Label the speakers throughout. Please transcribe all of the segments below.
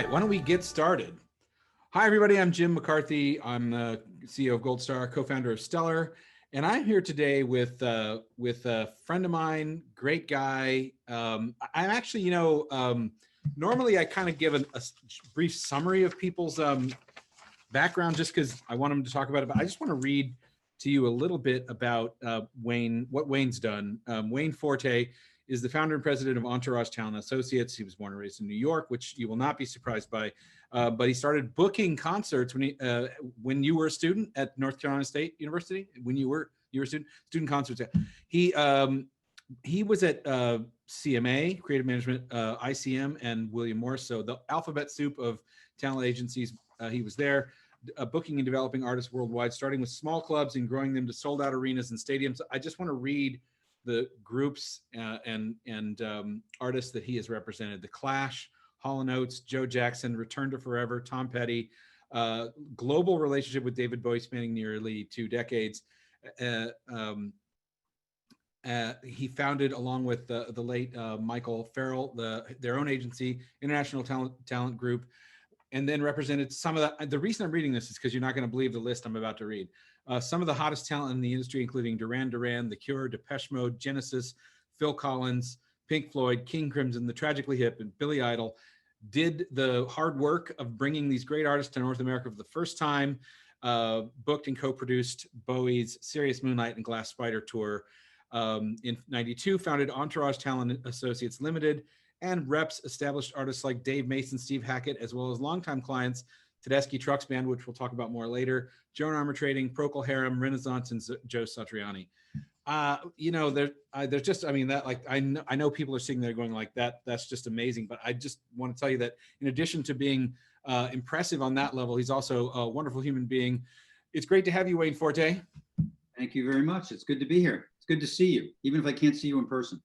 Speaker 1: right, why don't we get started? Hi, everybody. I'm Jim McCarthy. I'm the CEO of Gold Star, co-founder of Stellar, and I'm here today with a friend of mine, great guy. I'm actually, normally I kind of give a brief summary of people's background just because I want them to talk about it, but I just want to read to you a little bit about Wayne, what Wayne's done. Wayne Forte is the founder and president of Entourage Talent Associates. He was born and raised in New York, which you will not be surprised by. But he started booking concerts when you were a student at North Carolina State University. When you were a student concerts. He was at CMA, Creative Management, ICM, and William Morris. So the alphabet soup of talent agencies. He was there, booking and developing artists worldwide, starting with small clubs and growing them to sold out arenas and stadiums. I just want to read the groups and artists that he has represented: The Clash, Hall & Oates, Joe Jackson, Return to Forever, Tom Petty, global relationship with David Bowie spanning nearly 2 decades. He founded, along with the late Michael Farrell, their own agency, International Talent Group, and then represented some of the reason I'm reading this is because you're not going to believe the list I'm about to read. Some of the hottest talent in the industry, including Duran Duran, The Cure, Depeche Mode, Genesis, Phil Collins, Pink Floyd, King Crimson, The Tragically Hip, and Billy Idol, did the hard work of bringing these great artists to North America for the first time, booked and co-produced Bowie's Serious Moonlight and Glass Spider tour. In '92, founded Entourage Talent Associates Limited, and reps established artists like Dave Mason, Steve Hackett, as well as longtime clients Tedeschi Trucks Band, which we'll talk about more later, Joan Armour Trading, Procol Harum, Renaissance, and Joe Satriani. There's just, I mean, that, like, I know people are sitting there going like that's just amazing. But I just want to tell you that in addition to being impressive on that level, he's also a wonderful human being. It's great to have you, Wayne Forte.
Speaker 2: Thank you very much. It's good to be here. It's good to see you, even if I can't see you in person.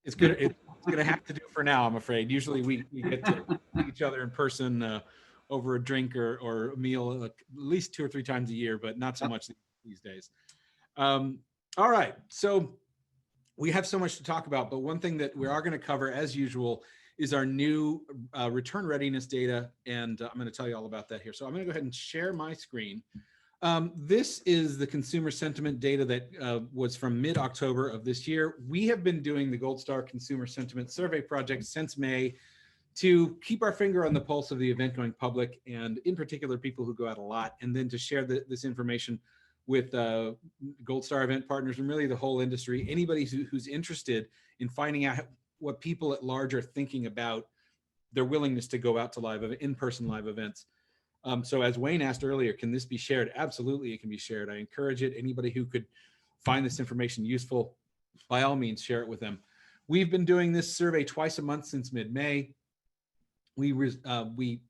Speaker 1: It's good. It's going to have to do for now, I'm afraid. Usually we get to see each other in person over a drink or a meal at least 2 or 3 times a year, but not so much these days. All right. So we have so much to talk about, but one thing that we are going to cover, as usual, is our new return readiness data. And I'm going to tell you all about that here. So I'm going to go ahead and share my screen. This is the consumer sentiment data that was from mid-October of this year. We have been doing the Gold Star Consumer Sentiment Survey Project since May to keep our finger on the pulse of the event going public, and in particular, people who go out a lot, and then to share this information with Gold Star event partners and really the whole industry, anybody who's interested in finding out what people at large are thinking about their willingness to go out to in-person live events. So as Wayne asked earlier, can this be shared? Absolutely, it can be shared. I encourage it. Anybody who could find this information useful, by all means, share it with them. We've been doing this survey twice a month since mid-May. We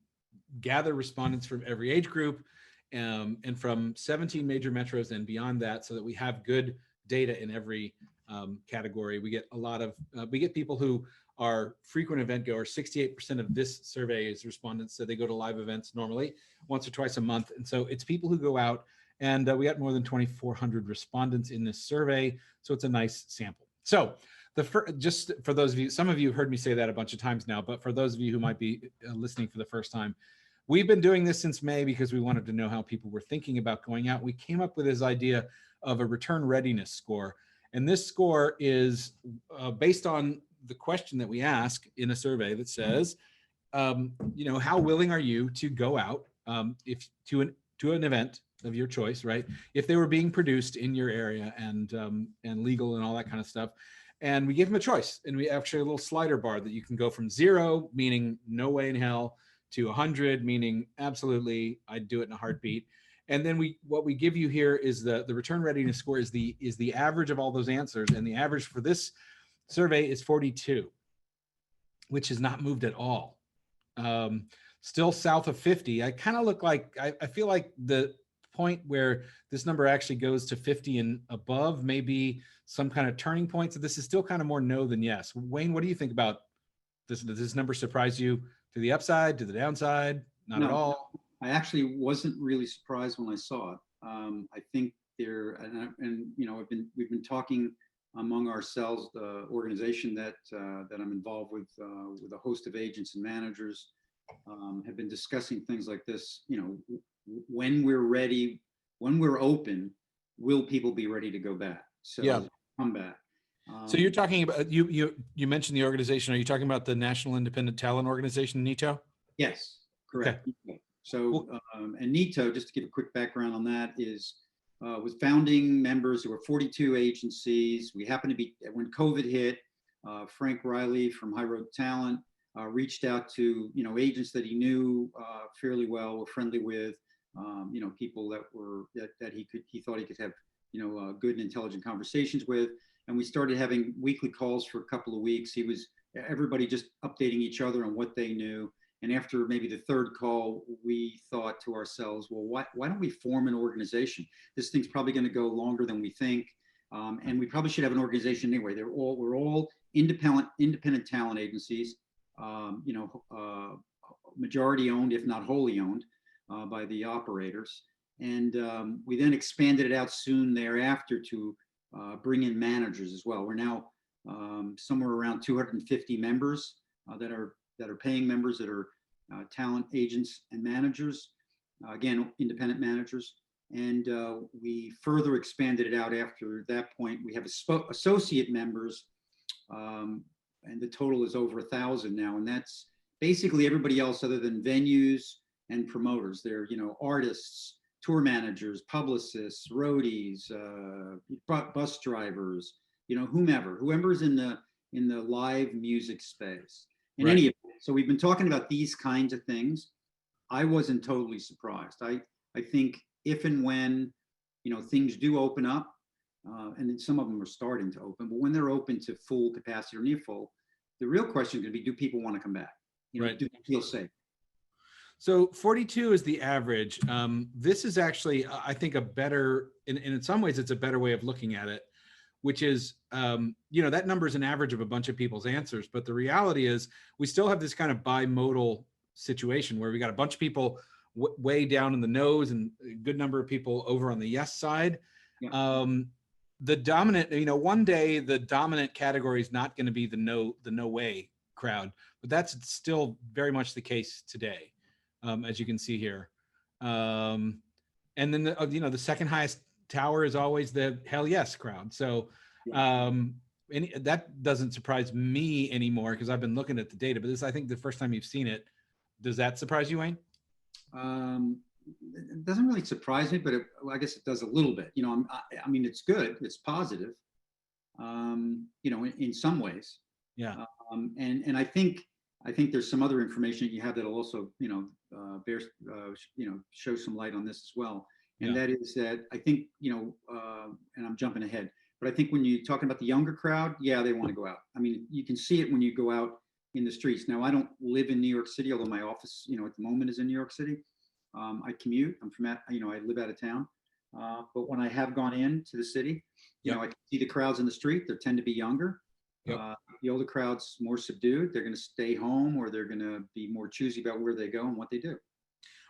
Speaker 1: gather respondents from every age group and from 17 major metros and beyond that, so that we have good data in every category. We get we get people who are frequent event goers. 68% of this survey is respondents, so they go to live events normally once or twice a month. And so it's people who go out, and we got more than 2,400 respondents in this survey. So it's a nice sample. So just for those of you, some of you have heard me say that a bunch of times now, but for those of you who might be listening for the first time, we've been doing this since May because we wanted to know how people were thinking about going out. We came up with this idea of a return readiness score. And this score is based on the question that we ask in a survey that says, how willing are you to go out to an event of your choice, right? If they were being produced in your area and legal and all that kind of stuff. And we give them a choice, and we actually a little slider bar that you can go from 0, meaning no way in hell, to 100, meaning absolutely, I'd do it in a heartbeat. And then what we give you here is the return readiness score is the average of all those answers, and the average for this survey is 42, which has not moved at all. Still south of 50. I kind of look like I feel like the point where this number actually goes to 50 and above, maybe some kind of turning point. So this is still kind of more no than yes. Wayne, what do you think about this? Does this number surprise you to the upside, to the downside? Not at all.
Speaker 2: I actually wasn't really surprised when I saw it. I think we've been talking among ourselves, the organization that I'm involved with a host of agents and managers, have been discussing things like this. When we're ready, when we're open, will people be ready to go back?
Speaker 1: Yeah.
Speaker 2: So come back.
Speaker 1: So you're talking about you mentioned the organization. Are you talking about the National Independent Talent Organization, NITO?
Speaker 2: Yes,
Speaker 1: Okay.
Speaker 2: correct. So, and NITO, just to give a quick background on that, is with founding members. There were 42 agencies. We happened to be, when COVID hit, Frank Riley from High Road Talent reached out to, agents that he knew fairly well, were friendly with, people that were, that he thought he could have, good and intelligent conversations with. And we started having weekly calls for a couple of weeks. Everybody just updating each other on what they knew. And after maybe the third call, we thought to ourselves, well, why don't we form an organization? This thing's probably going to go longer than we think. And we probably should have an organization anyway. We're all independent talent agencies, majority owned, if not wholly owned, by the operators. And we then expanded it out soon thereafter to bring in managers as well. We're now somewhere around 250 members that are paying members, that are talent agents and managers, again, independent managers. And we further expanded it out after that point. We have associate members, and the total is over 1,000 now. And that's basically everybody else other than venues and promoters. They're, artists, tour managers, publicists, roadies, bus drivers, whomever's in the live music space. In
Speaker 1: Right.
Speaker 2: any event, so we've been talking about these kinds of things. I wasn't totally surprised. I think if and when, things do open up, and then some of them are starting to open, but when they're open to full capacity or near full, the real question is going to be, do people want to come back?
Speaker 1: Right.
Speaker 2: Do they feel safe?
Speaker 1: So 42 is the average. This is actually, I think, a better, and in some ways, it's a better way of looking at it, which is, that number is an average of a bunch of people's answers. But the reality is we still have this kind of bimodal situation where we got a bunch of people way down in the no's and a good number of people over on the yes side.
Speaker 2: Yeah.
Speaker 1: The dominant, one day the dominant category is not going to be the no way crowd, but that's still very much the case today, as you can see here. And then the second highest tower is always the hell yes crowd. So and that doesn't surprise me anymore because I've been looking at the data, but this is, I think, the first time you've seen it. Does that surprise you, Wayne?
Speaker 2: It doesn't really surprise me, but I guess it does a little bit. I mean, it's good, it's positive, in some ways.
Speaker 1: Yeah.
Speaker 2: And I think there's some other information that you have that'll also, show some light on this as well. And that is that I think, and I'm jumping ahead, but I think when you're talking about the younger crowd, yeah, they want to go out. I mean, you can see it when you go out in the streets. Now, I don't live in New York City, although my office, at the moment is in New York City. I commute. I live out of town. But when I have gone into the city, I can see the crowds in the street. They tend to be younger. The older crowd's more subdued. They're going to stay home, or they're going to be more choosy about where they go and what they do.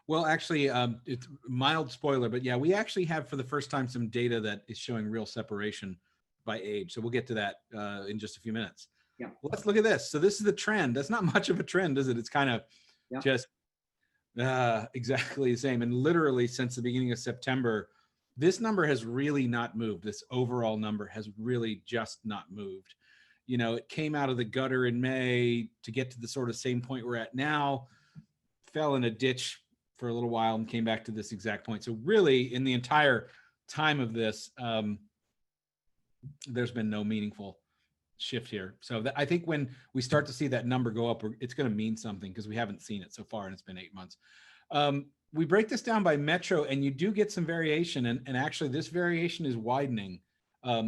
Speaker 1: Well, actually, it's mild spoiler, but yeah, we actually have for the first time some data that is showing real separation by age. So we'll get to that in just a few minutes.
Speaker 2: Yeah.
Speaker 1: Well, let's look at this. So this is the trend. That's not much of a trend, is it? It's kind of just exactly the same. And literally since the beginning of September, this number has really not moved. This overall number has really just not moved. It came out of the gutter in May to get to the sort of same point we're at now, fell in a ditch for a little while and came back to this exact point. So really in the entire time of this, there's been no meaningful shift here. So I think when we start to see that number go up, it's going to mean something because we haven't seen it so far and it's been 8 months. We break this down by metro and you do get some variation. And actually this variation is widening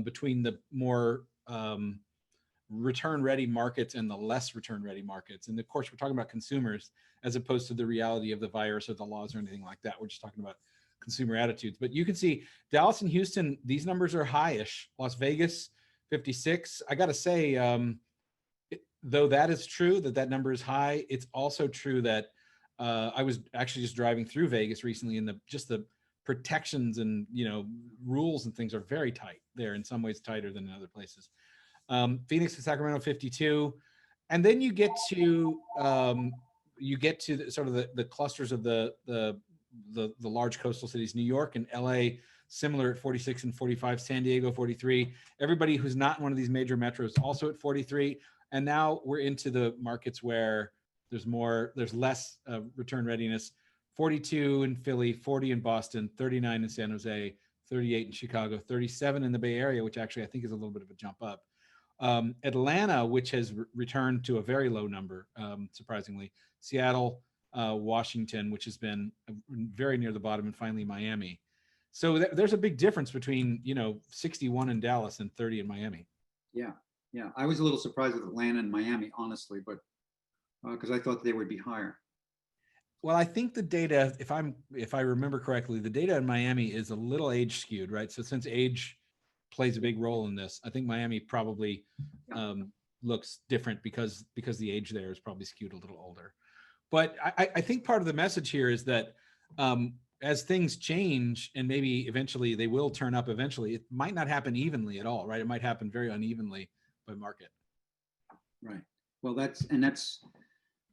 Speaker 1: between the more return ready markets and the less return ready markets. And of course, we're talking about consumers as opposed to the reality of the virus or the laws or anything like that. We're just talking about consumer attitudes. But you can see Dallas and Houston, these numbers are high-ish. Las Vegas, 56. I got to say, though that is true, that number is high, it's also true that I was actually just driving through Vegas recently, and the protections and rules and things are very tight there, in some ways tighter than in other places. Phoenix and Sacramento, 52. And then you get to you get to sort of the clusters of the large coastal cities, New York and LA, similar at 46 and 45, San Diego 43. Everybody who's not in one of these major metros also at 43. And now we're into the markets where there's less return readiness. 42 in Philly, 40 in Boston, 39 in San Jose, 38 in Chicago, 37 in the Bay Area, which actually I think is a little bit of a jump up. Atlanta, which has returned to a very low number, surprisingly. Seattle, Washington, which has been very near the bottom, and finally Miami. So there's a big difference between 61 in Dallas and 30 in Miami.
Speaker 2: Yeah, yeah. I was a little surprised with Atlanta and Miami, honestly, but because I thought they would be higher.
Speaker 1: Well, I think the data, if I remember correctly, the data in Miami is a little age skewed, right? So since age plays a big role in this, I think Miami probably looks different because the age there is probably skewed a little older. But I think part of the message here is that as things change, and maybe eventually they will turn up eventually, it might not happen evenly at all, right? It might happen very unevenly by market.
Speaker 2: Right. Well, that's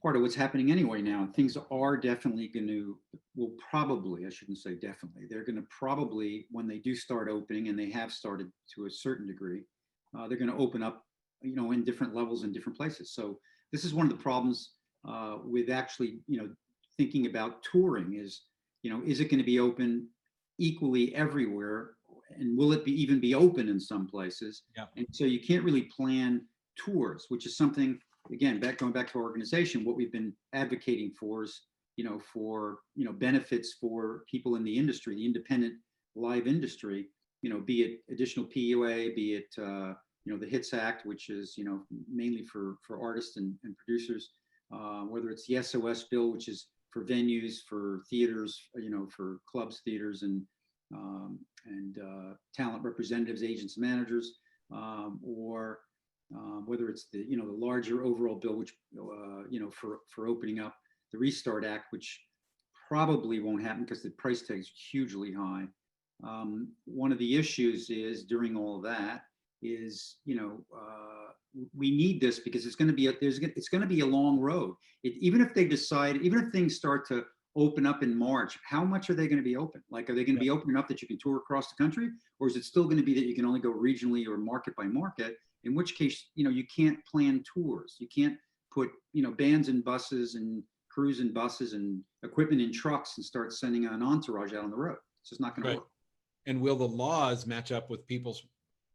Speaker 2: part of what's happening anyway now. Things are definitely I shouldn't say definitely, they're going to probably, when they do start opening, and they have started to a certain degree, they're going to open up, in different levels in different places. So this is one of the problems with actually, thinking about touring is it going to be open equally everywhere? And will it even be open in some places?
Speaker 1: Yeah.
Speaker 2: And so you can't really plan tours, which is something, again, going back to our organization, what we've been advocating for is, benefits for people in the industry, the independent live industry, be it additional PUA, be it, the HITS Act, which is, mainly for artists and producers, whether it's the SOS bill, which is for venues, for theaters, for clubs, theaters, and talent representatives, agents, managers, or whether it's the larger overall bill, which for opening up, the Restart Act, which probably won't happen because the price tag is hugely high. One of the issues is during all of that is we need this because it's going to be a long road. Even if things start to open up in March, how much are they going to be open? Like, are they going to be open enough that you can tour across the country, or is it still going to be that you can only go regionally or market by market? In which case, you can't plan tours. You can't put, bands in buses and crews in buses and equipment in trucks and start sending an entourage out on the road. It's just not going to work.
Speaker 1: And will the laws match up with people's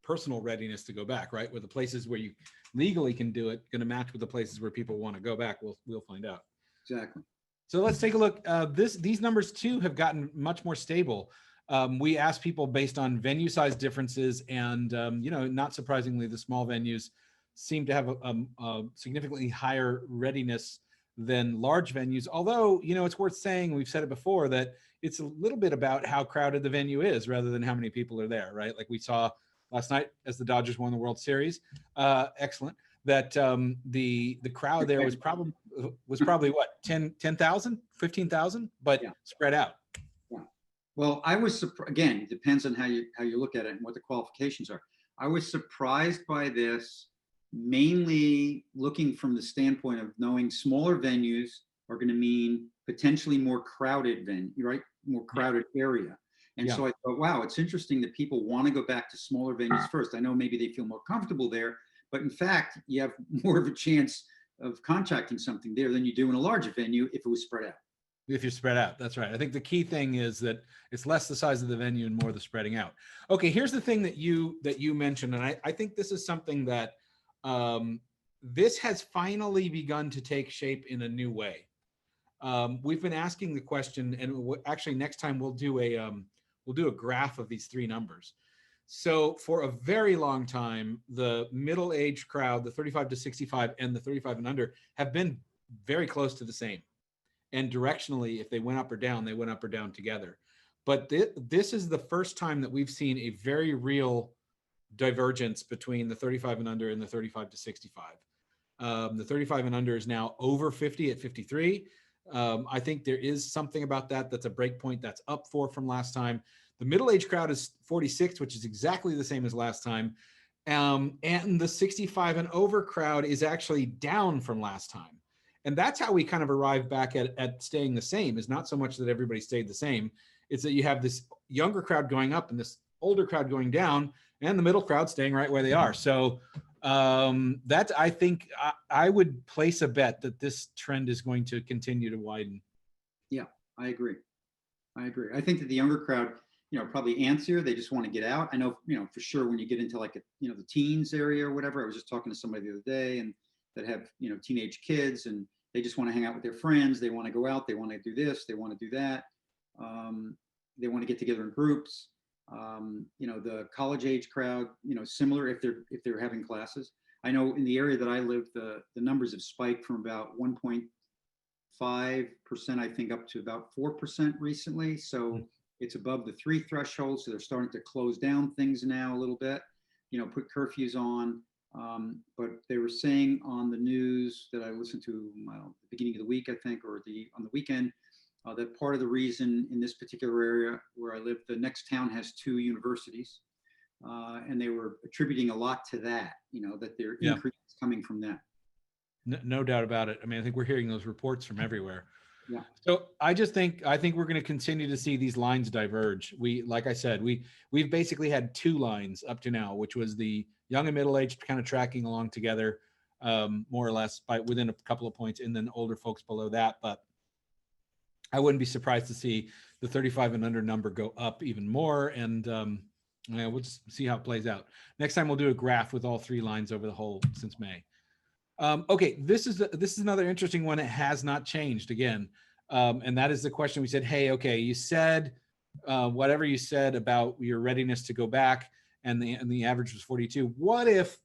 Speaker 1: personal readiness to go back, right? Where the places where you legally can do it going to match with the places where people want to go back? We'll find out. Exactly. So let's take a look. These numbers too have gotten much more stable. We asked people based on venue size differences, and not surprisingly, the small venues seem to have a significantly higher readiness than large venues. Although, it's worth saying, we've said it before, that it's a little bit about how crowded the venue is rather than how many people are there, right? Like we saw last night as the Dodgers won the World Series. Excellent. That the crowd there was probably what, 10,000, 15,000, but spread out.
Speaker 2: Yeah. Well, I was again, it depends on how you look at it and what the qualifications are. I was surprised by this, mainly looking from the standpoint of knowing smaller venues are going to mean potentially more crowded venue, right? More crowded area. And so I thought, wow, it's interesting that people want to go back to smaller venues first. I know maybe they feel more comfortable there, but in fact, you have more of a chance of contracting something there than you do in a larger venue if it was spread out.
Speaker 1: If you're spread out, that's right. I think the key thing is that it's less the size of the venue and more the spreading out. Okay, here's the thing that you mentioned, and I think this is something that this has finally begun to take shape in a new way. We've been asking the question, and actually next time we'll do a graph of these three numbers. So for a very long time, the middle-aged crowd, the 35 to 65 and the 35 and under, have been very close to the same. And directionally, if they went up or down, they went up or down together. But this is the first time that we've seen a very real divergence between the 35 and under and the 35 to 65. The 35 and under is now over 50 at 53. I think there is something about that that's a break point. That's up 4 from last time. The middle-aged crowd is 46, which is exactly the same as last time. And the 65 and over crowd is actually down from last time. And that's how we kind of arrive back at staying the same, is not so much that everybody stayed the same. It's that you have this younger crowd going up and this older crowd going down, and the middle crowd staying right where they are. So that, I think I would place a bet that this trend is going to continue to widen.
Speaker 2: Yeah, I agree. I agree. I think that the younger crowd, probably antsier. They just want to get out. I know, for sure when you get into like the teens area or whatever. I was just talking to somebody the other day, and that have teenage kids, and they just want to hang out with their friends. They want to go out. They want to do this. They want to do that. They want to get together in groups. The college age crowd, similar if they're having classes. I know in the area that I live, the numbers have spiked from about 1.5%, I think, up to about 4% recently. So it's above the 3 threshold. So they're starting to close down things now a little bit, put curfews on. But they were saying on the news that I listened to the beginning of the week, I think, or on the weekend, that part of the reason in this particular area where I live, the next town has 2 universities, and they were attributing a lot to that, that their increase is coming from that.
Speaker 1: No doubt about it. I mean, I think we're hearing those reports from everywhere.
Speaker 2: Yeah.
Speaker 1: So I think we're going to continue to see these lines diverge. Like I said, we've basically had 2 lines up to now, which was the young and middle-aged kind of tracking along together, more or less by within a couple of points, and then older folks below that. But I wouldn't be surprised to see the 35 and under number go up even more. And we'll just see how it plays out. Next time we'll do a graph with all 3 lines over the whole since May. Okay, this is another interesting one. It has not changed again. And that is the question we said, hey, okay, you said whatever you said about your readiness to go back, and the average was 42. What if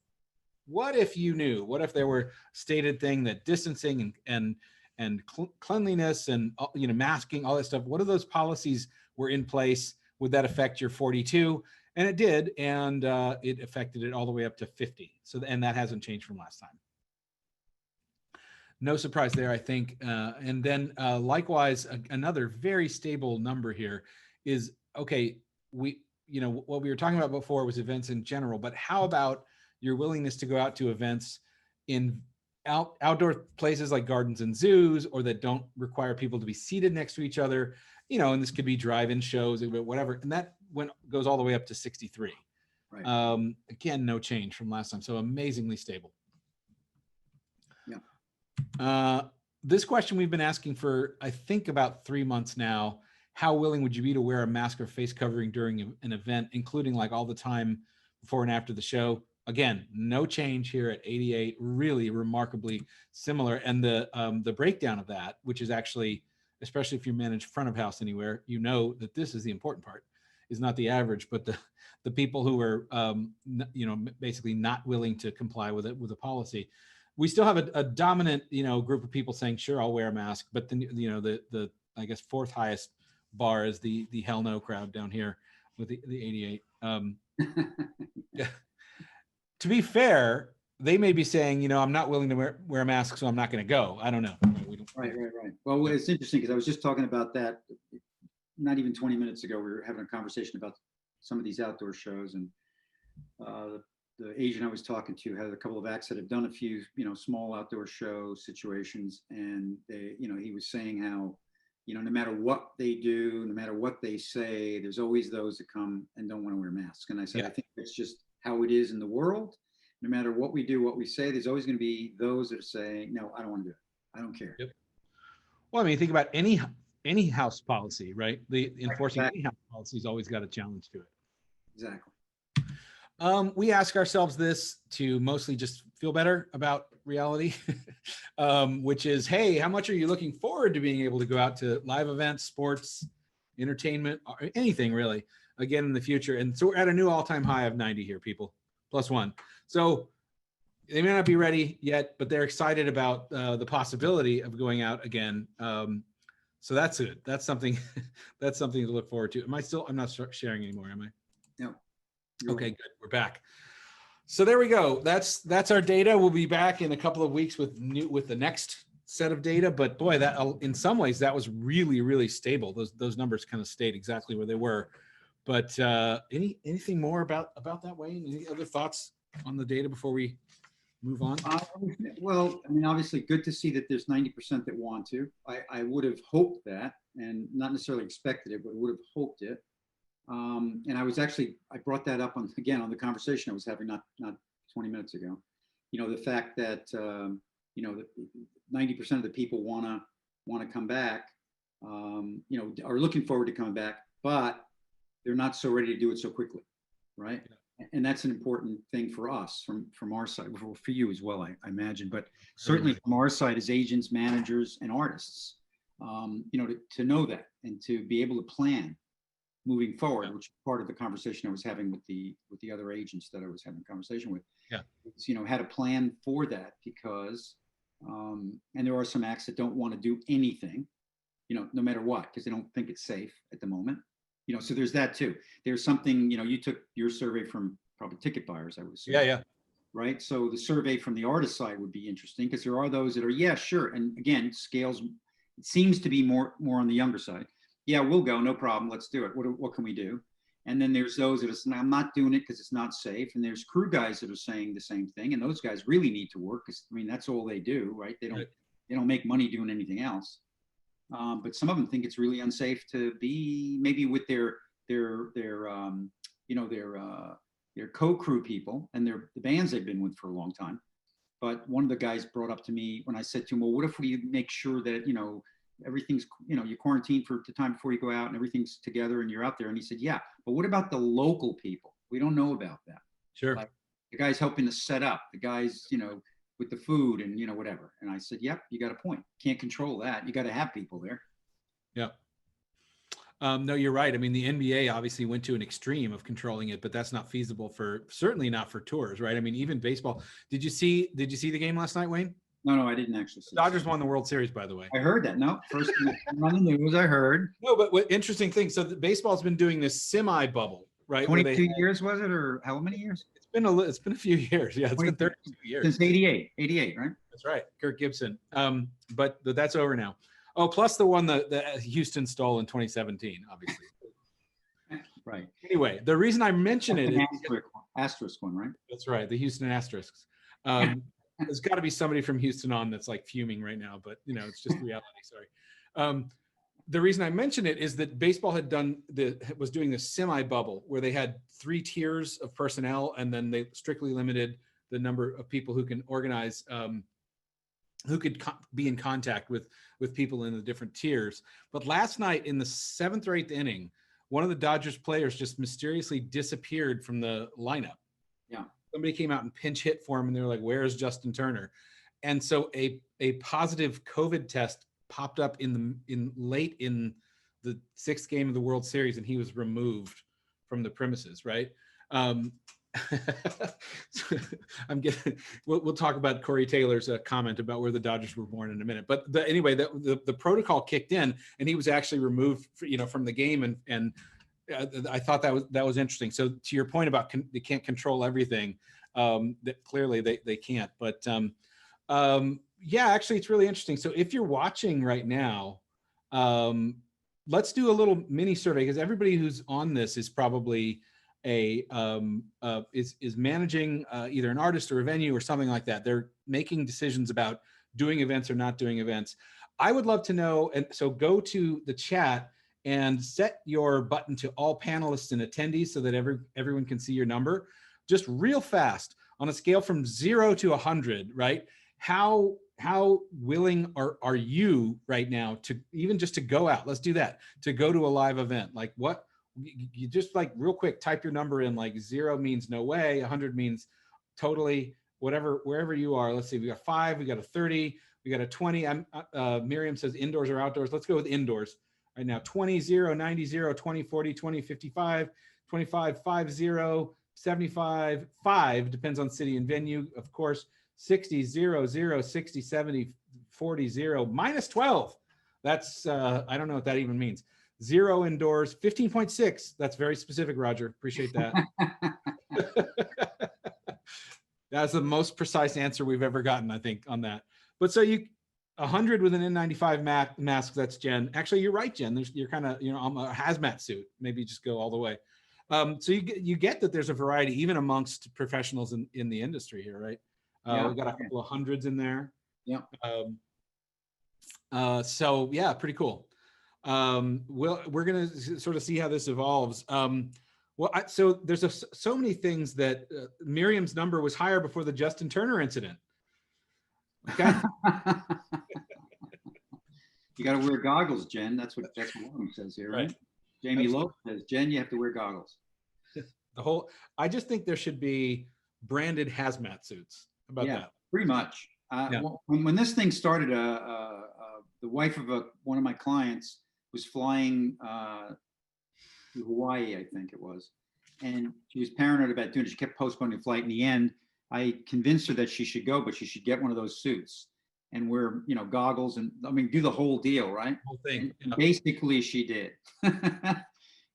Speaker 1: you knew? What if there were stated thing that distancing and cleanliness and masking, all that stuff, what if those policies were in place? Would that affect your 42? And it did, and it affected it all the way up to 50. So, and that hasn't changed from last time. No surprise there, I think. And then likewise, another very stable number here is, okay, what we were talking about before was events in general, but how about your willingness to go out to events in outdoor places like gardens and zoos, or that don't require people to be seated next to each other, and this could be drive-in shows, whatever. And that goes all the way up to 63. Right. Again, no change from last time. So amazingly stable. This question we've been asking for, I think, about 3 months now. How willing would you be to wear a mask or face covering during an event, including like all the time before and after the show? Again, no change here at 88, really remarkably similar. And the breakdown of that, which is actually, especially if you manage front of house anywhere, that this is the important part, is not the average, but the people who are, basically not willing to comply with a policy. We still have a dominant, group of people saying, sure, I'll wear a mask. But then, the I guess 4th highest bar is the hell no crowd down here with the 88. To be fair, they may be saying, I'm not willing to wear a mask, so I'm not going to go. I don't know.
Speaker 2: Right. Well, it's interesting because I was just talking about that not even 20 minutes ago. We were having a conversation about some of these outdoor shows, and the agent I was talking to had a couple of acts that have done a few, small outdoor show situations. And they, he was saying how, no matter what they do, no matter what they say, there's always those that come and don't want to wear masks. And I said, I think it's just how it is in the world. No matter what we do, what we say, there's always going to be those that are saying, no, I don't want to do it. I don't care. Yep.
Speaker 1: Well, I mean, think about any house policy, right? The enforcing any house policy has always got a challenge to it.
Speaker 2: Exactly.
Speaker 1: We ask ourselves this to mostly just feel better about reality, which is, hey, how much are you looking forward to being able to go out to live events, sports, entertainment, or anything really, again in the future? And so we're at a new all-time high of 90 here, people, +1. So they may not be ready yet, but they're excited about the possibility of going out again. So that's it. That's something. That's something to look forward to. I'm not sharing anymore, am I?
Speaker 2: No.
Speaker 1: Okay, good. We're back. So there we go. That's our data. We'll be back in a couple of weeks with the next set of data. But boy, that in some ways that was really, really stable. Those numbers kind of stayed exactly where they were. But anything more about that, Wayne? Any other thoughts on the data before we move on?
Speaker 2: Well, I mean, obviously good to see that there's 90% that want to. I would have hoped that, and not necessarily expected it, but would have hoped it. And I brought that up again on the conversation I was having not 20 minutes ago. The fact that, 90% of the people want to come back, are looking forward to coming back, but they're not so ready to do it so quickly, right? Yeah. And that's an important thing for us from our side, for you as well, I imagine, but certainly from our side as agents, managers, and artists, to know that and to be able to plan moving forward, which is part of the conversation I was having with the other agents that I was having a conversation with.
Speaker 1: Yeah.
Speaker 2: It's, had a plan for that because, and there are some acts that don't want to do anything, no matter what, because they don't think it's safe at the moment. So there's that too. There's something, you took your survey from probably ticket buyers, I would assume.
Speaker 1: Yeah.
Speaker 2: Right. So the survey from the artist side would be interesting because there are those that are, yeah, sure. And again, scales, it seems to be more on the younger side. Yeah, we'll go, no problem. Let's do it. What can we do? And then there's those that are saying, I'm not doing it because it's not safe. And there's crew guys that are saying the same thing. And those guys really need to work because, that's all they do, right? They don't make money doing anything else. But some of them think it's really unsafe to be maybe with their co-crew people and the bands they've been with for a long time. But one of the guys brought up to me when I said to him, well, what if we make sure that, everything's, you quarantine for the time before you go out and everything's together and you're out there. And he said, yeah, but what about the local people? We don't know about that.
Speaker 1: Sure.
Speaker 2: Like the guys helping to set up, the guys, with the food and, whatever. And I said, yep, you got a point. Can't control that. You got to have people there.
Speaker 1: Yeah. No, you're right. I mean, the NBA obviously went to an extreme of controlling it, but that's not feasible certainly not for tours, right? I mean, even baseball. Did you see the game last night, Wayne?
Speaker 2: No, I didn't actually see
Speaker 1: it. Dodgers won the World Series, by the way.
Speaker 2: I heard that. No, first on the news, I heard.
Speaker 1: No, but what interesting thing. So baseball's been doing this semi-bubble, right?
Speaker 2: 22 years was it, or how many years?
Speaker 1: It's been a few years. Yeah, it's been 32 years.
Speaker 2: Since 88, right?
Speaker 1: That's right. Kirk Gibson. But that's over now. Oh, plus the one that Houston stole in 2017, obviously.
Speaker 2: Right.
Speaker 1: Anyway, the reason I mention it is
Speaker 2: asterisk one, right?
Speaker 1: That's right. The Houston Asterisks. There's got to be somebody from Houston on that's like fuming right now, but it's just reality. Sorry. The reason I mention it is that baseball was doing this semi bubble where they had 3 tiers of personnel, and then they strictly limited the number of people who can organize, who could be in contact with people in the different tiers. But last night in the 7th or 8th inning, one of the Dodgers players just mysteriously disappeared from the lineup.
Speaker 2: Yeah.
Speaker 1: Somebody came out and pinch hit for him, and they were like, "Where's Justin Turner?" And so a positive COVID test popped up late in the 6th game of the World Series, and he was removed from the premises. Right. We'll talk about Corey Taylor's comment about where the Dodgers were born in a minute. But anyway, the protocol kicked in, and he was actually removed, from the game, and I thought that was interesting. So to your point about they can't control everything, that clearly they can't. But yeah, actually, it's really interesting. So if you're watching right now, let's do a little mini survey, because everybody who's on this is probably is managing either an artist or a venue or something like that. They're making decisions about doing events or not doing events. I would love to know, and so go to the chat and set your button to all panelists and attendees so that everyone can see your number. Just real fast, on a scale from 0 to 100, right? How willing are you right now to even just to go out? Let's do that, to go to a live event. Like what? You just like real quick type your number in. Like 0 means no way, 100 means totally, whatever, wherever you are. Let's see, we got 5, we got a 30, we got a 20. Miriam says indoors or outdoors. Let's go with indoors right now. 20, 0, 90, 0, 20, 40, 20, 55, 25, 5, 0, 75, 5, depends on city and venue, of course, 60, 0, 0, 60, 70, 40, 0, minus 12. That's, I don't know what that even means. 0 indoors, 15.6. That's very specific, Roger. Appreciate that. That's the most precise answer we've ever gotten, I think, on that. But so 100 with an N95 mask, that's Jen. Actually, you're right, Jen. You're kind of, I'm a hazmat suit. Maybe just go all the way. So you get that there's a variety, even amongst professionals in the industry here, right?
Speaker 2: Yeah.
Speaker 1: We've got a couple of hundreds in there.
Speaker 2: Yeah.
Speaker 1: So yeah, pretty cool. We're gonna sort of see how this evolves. So there's so many things that Miriam's number was higher before the Justin Turner incident. Okay.
Speaker 2: You got to wear goggles, Jen. That's what Warren says here, right? Jamie Lowe says, Jen, you have to wear goggles.
Speaker 1: I just think there should be branded hazmat suits. How about that?
Speaker 2: Pretty much. When this thing started, the wife of one of my clients was flying to Hawaii, I think it was, and she was paranoid about doing it. She kept postponing the flight. In the end, I convinced her that she should go, but she should get one of those suits and wear, goggles and do the whole deal, right?
Speaker 1: Whole thing.
Speaker 2: And basically, she did.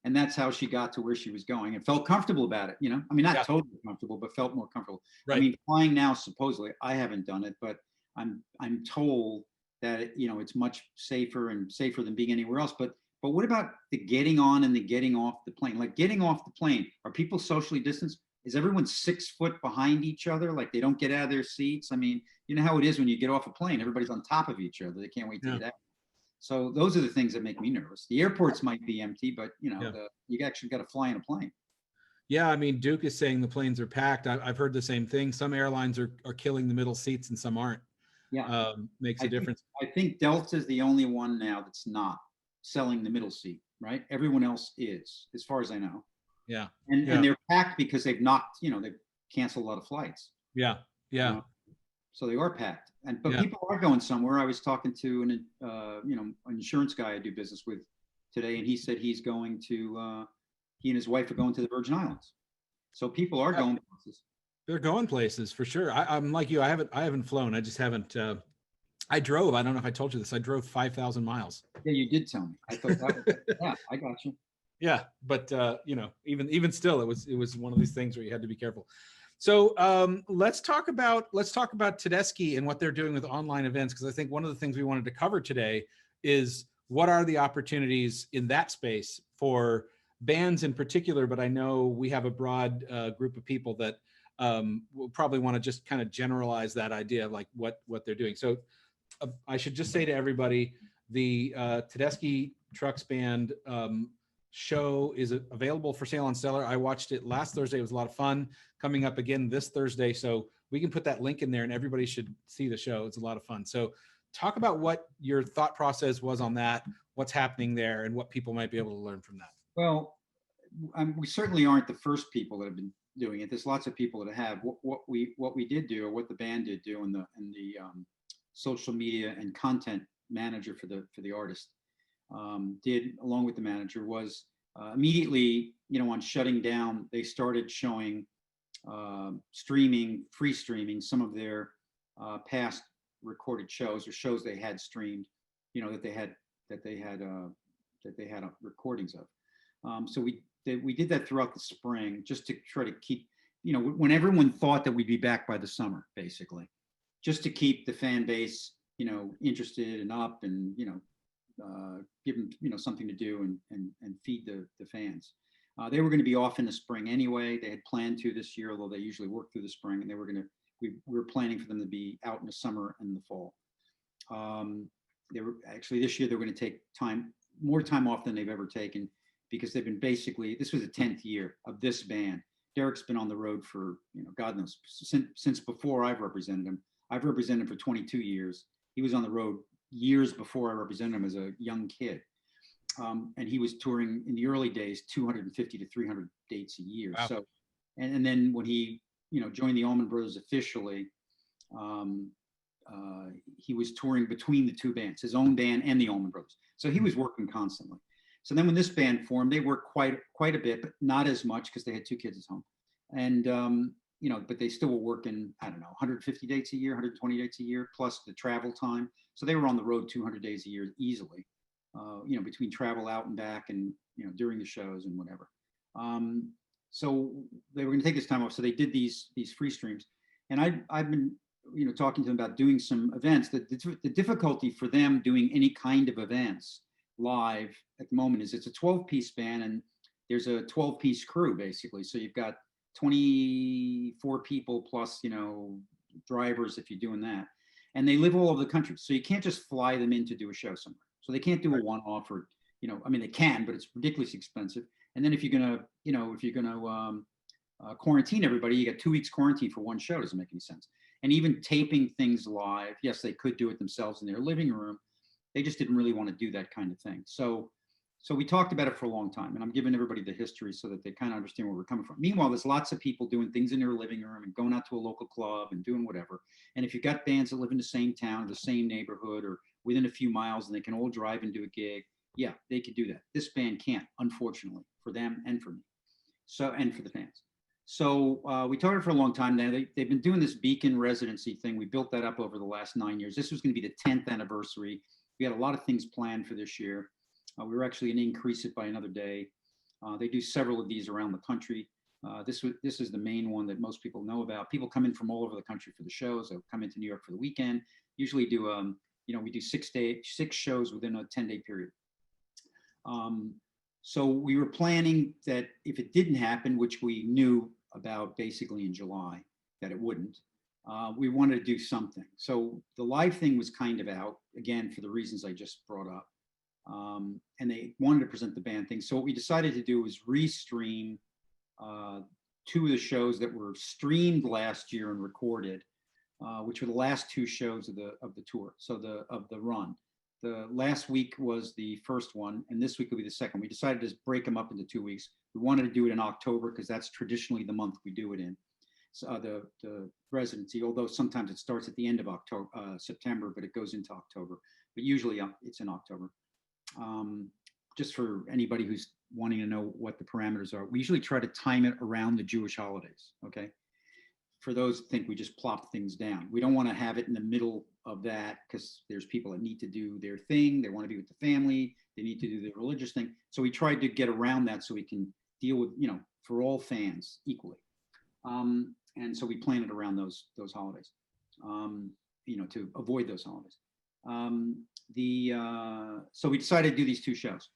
Speaker 2: And that's how she got to where she was going and felt comfortable about it. Not totally comfortable, but felt more comfortable.
Speaker 1: Right.
Speaker 2: Flying now, supposedly, I haven't done it, but I'm told that it's much safer than being anywhere else. But what about the getting on and the getting off the plane? Like getting off the plane, are people socially distanced? Is everyone 6 foot behind each other? Like they don't get out of their seats? You know how it is when you get off a plane, everybody's on top of each other. They can't wait to get out. So those are the things that make me nervous. The airports might be empty, but you actually got to fly in a plane.
Speaker 1: Yeah, Duke is saying the planes are packed. I've heard the same thing. Some airlines are killing the middle seats and some aren't.
Speaker 2: Yeah,
Speaker 1: makes a difference.
Speaker 2: I think Delta is the only one now that's not selling the middle seat, right? Everyone else is, as far as I know.
Speaker 1: Yeah.
Speaker 2: And they're packed because they've canceled a lot of flights.
Speaker 1: Yeah.
Speaker 2: So they are packed, but people are going somewhere. I was talking to an insurance guy I do business with today, and he said he's going to, he and his wife are going to the Virgin Islands. So people are going places.
Speaker 1: They're going places for sure. I'm like you. I haven't flown. I just haven't. I drove. I don't know if I told you this. I drove 5,000 miles.
Speaker 2: Yeah, you did tell me. I thought that was, yeah, I got you.
Speaker 1: Yeah, but even still, it was one of these things where you had to be careful. So let's talk about Tedeschi and what they're doing with online events, because I think one of the things we wanted to cover today is what are the opportunities in that space for bands in particular. But I know we have a broad group of people that will probably want to just kind of generalize that idea of like what they're doing. So I should just say to everybody, the Tedeschi Trucks Band show is available for sale on Stellar. I watched it last Thursday. It was a lot of fun. Coming up again this Thursday. So we can put that link in there and everybody should see the show. It's a lot of fun. So talk about what your thought process was on that, what's happening there, and what people might be able to learn from that.
Speaker 2: Well, we certainly aren't the first people that have been doing it. There's lots of people that have. What we did do, or what the band did do, and the social media and content manager for the artist did, along with the manager, was immediately, on shutting down, they started showing free streaming some of their past recorded shows or shows they had streamed, that they had recordings of. So we did that throughout the spring, just to try to keep, when everyone thought that we'd be back by the summer, basically, just to keep the fan base, interested and up, and give them something to do and feed the fans. They were going to be off in the spring anyway. They had planned to this year, although they usually work through the spring, and we were planning for them to be out in the summer and the fall. They were actually, this year they're going to take more time off than they've ever taken, because they've been this was the 10th year of this band. Derek's been on the road for, God knows, since before I've represented him. I've represented him for 22 years. He was on the road years before I represented him as a young kid. And he was touring in the early days, 250 to 300 dates a year.
Speaker 1: Wow.
Speaker 2: So, and then when he, joined the Allman Brothers officially, he was touring between the two bands, his own band and the Allman Brothers. So he was working constantly. So then when this band formed, they worked quite a bit, but not as much because they had 2 kids at home. And, but they still were working, 150 dates a year, 120 dates a year, plus the travel time. So they were on the road 200 days a year easily, between travel out and back and, during the shows and whatever. So they were going to take this time off. So they did these free streams. And I've been, talking to them about doing some events. The difficulty for them doing any kind of events live at the moment is it's a 12-piece band, and there's a 12-piece crew, basically. So you've got 24 people plus, drivers if you're doing that. And they live all over the country. So you can't just fly them in to do a show somewhere. So they can't do a one-off or, I mean, they can, but it's ridiculously expensive. And then if you're going to, quarantine everybody, you got 2 weeks quarantine for one show. Doesn't make any sense. And even taping things live, yes, they could do it themselves in their living room. They just didn't really want to do that kind of thing. So we talked about it for a long time, and I'm giving everybody the history so that they kind of understand where we're coming from. Meanwhile, there's lots of people doing things in their living room and going out to a local club and doing whatever. And if you've got bands that live in the same town, the same neighborhood, or within a few miles, and they can all drive and do a gig, yeah, they could do that. This band can't, unfortunately, for them and for me. So, and for the fans. So we talked for a long time now. They've been doing this Beacon residency thing. We built that up over the last 9 years. This was going to be the 10th anniversary. We had a lot of things planned for this year. We were actually going to increase it by another day. They do several of these around the country. This is the main one that most people know about. People come in from all over the country for the shows. They'll come into New York for the weekend. Usually do, we do 6 shows within a 10-day period. So we were planning that if it didn't happen, which we knew about basically in July, that it wouldn't, we wanted to do something. So the live thing was kind of out, again, for the reasons I just brought up. And they wanted to present the band thing. So what we decided to do was restream 2 of the shows that were streamed last year and recorded, which were the last 2 shows of the tour, so of the run. The last week was the first one, and this week will be the second. We decided to just break them up into 2 weeks. We wanted to do it in October because that's traditionally the month we do it in. So the residency, although sometimes it starts at the end of October, September, but it goes into October. But usually it's in October. Just for anybody who's wanting to know what the parameters are, we usually try to time it around the Jewish holidays. Okay. For those who think we just plop things down, we don't want to have it in the middle of that because there's people that need to do their thing. They want to be with the family. They need to do their religious thing. So we tried to get around that so we can deal with, for all fans equally. And so we planned it around those holidays, to avoid those holidays. So we decided to do these 2 shows.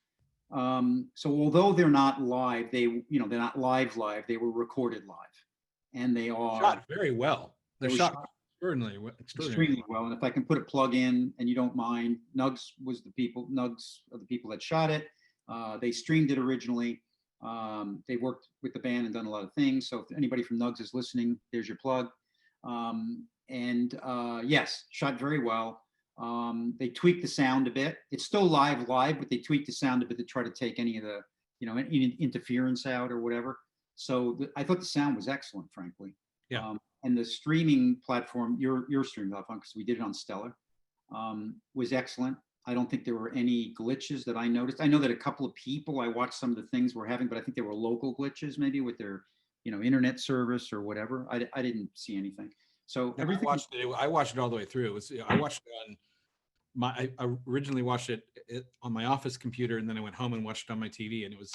Speaker 2: So although they're not live, they're not live, they were recorded live. And they are
Speaker 1: shot very well. They're shot extraordinarily
Speaker 2: well. And if I can put a plug in and you don't mind, Nugs are the people that shot it. They streamed it originally. They worked with the band and done a lot of things. So if anybody from Nugs is listening, there's your plug. Yes, shot very well. They tweaked the sound a bit. It's still live, but they tweaked the sound a bit to try to take any of the, any interference out or whatever. So I thought the sound was excellent, frankly.
Speaker 1: Yeah.
Speaker 2: And the streaming platform, your streaming platform, because we did it on Stellar, was excellent. I don't think there were any glitches that I noticed. I know that a couple of people, I watched some of the things we're having, but I think there were local glitches maybe with their, internet service or whatever. I didn't see anything. So everything.
Speaker 1: I watched it all the way through. I watched it on I originally watched it on my office computer, and then I went home and watched it on my TV, and it was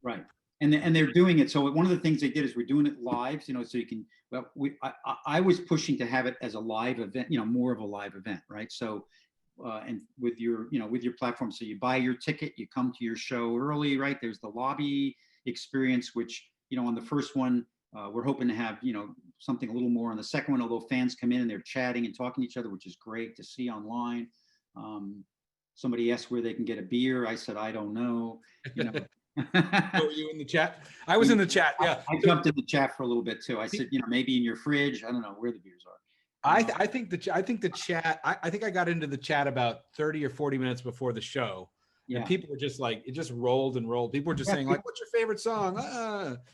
Speaker 2: right. And they're doing it. So one of the things they did is we're doing it live, so you can. Well, I was pushing to have it as a live event, more of a live event, right? So, and with your platform, so you buy your ticket, you come to your show early, right? There's the lobby experience, which on the first one we're hoping to have something a little more on the second one. Although fans come in and they're chatting and talking to each other, which is great to see online. Somebody asked where they can get a beer. I said I don't know.
Speaker 1: Were you in the chat? I was in the chat. Yeah,
Speaker 2: I jumped in the chat for a little bit too. I said, maybe in your fridge. I don't know where the beers are.
Speaker 1: I think the chat. I think I got into the chat about 30 or 40 minutes before the show, and people were just like, it just rolled and rolled. People were just saying like, "What's your favorite song?"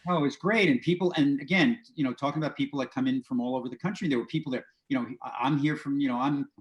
Speaker 2: Oh, it's great. And people, and again, talking about people that come in from all over the country. There were people that, I'm here from,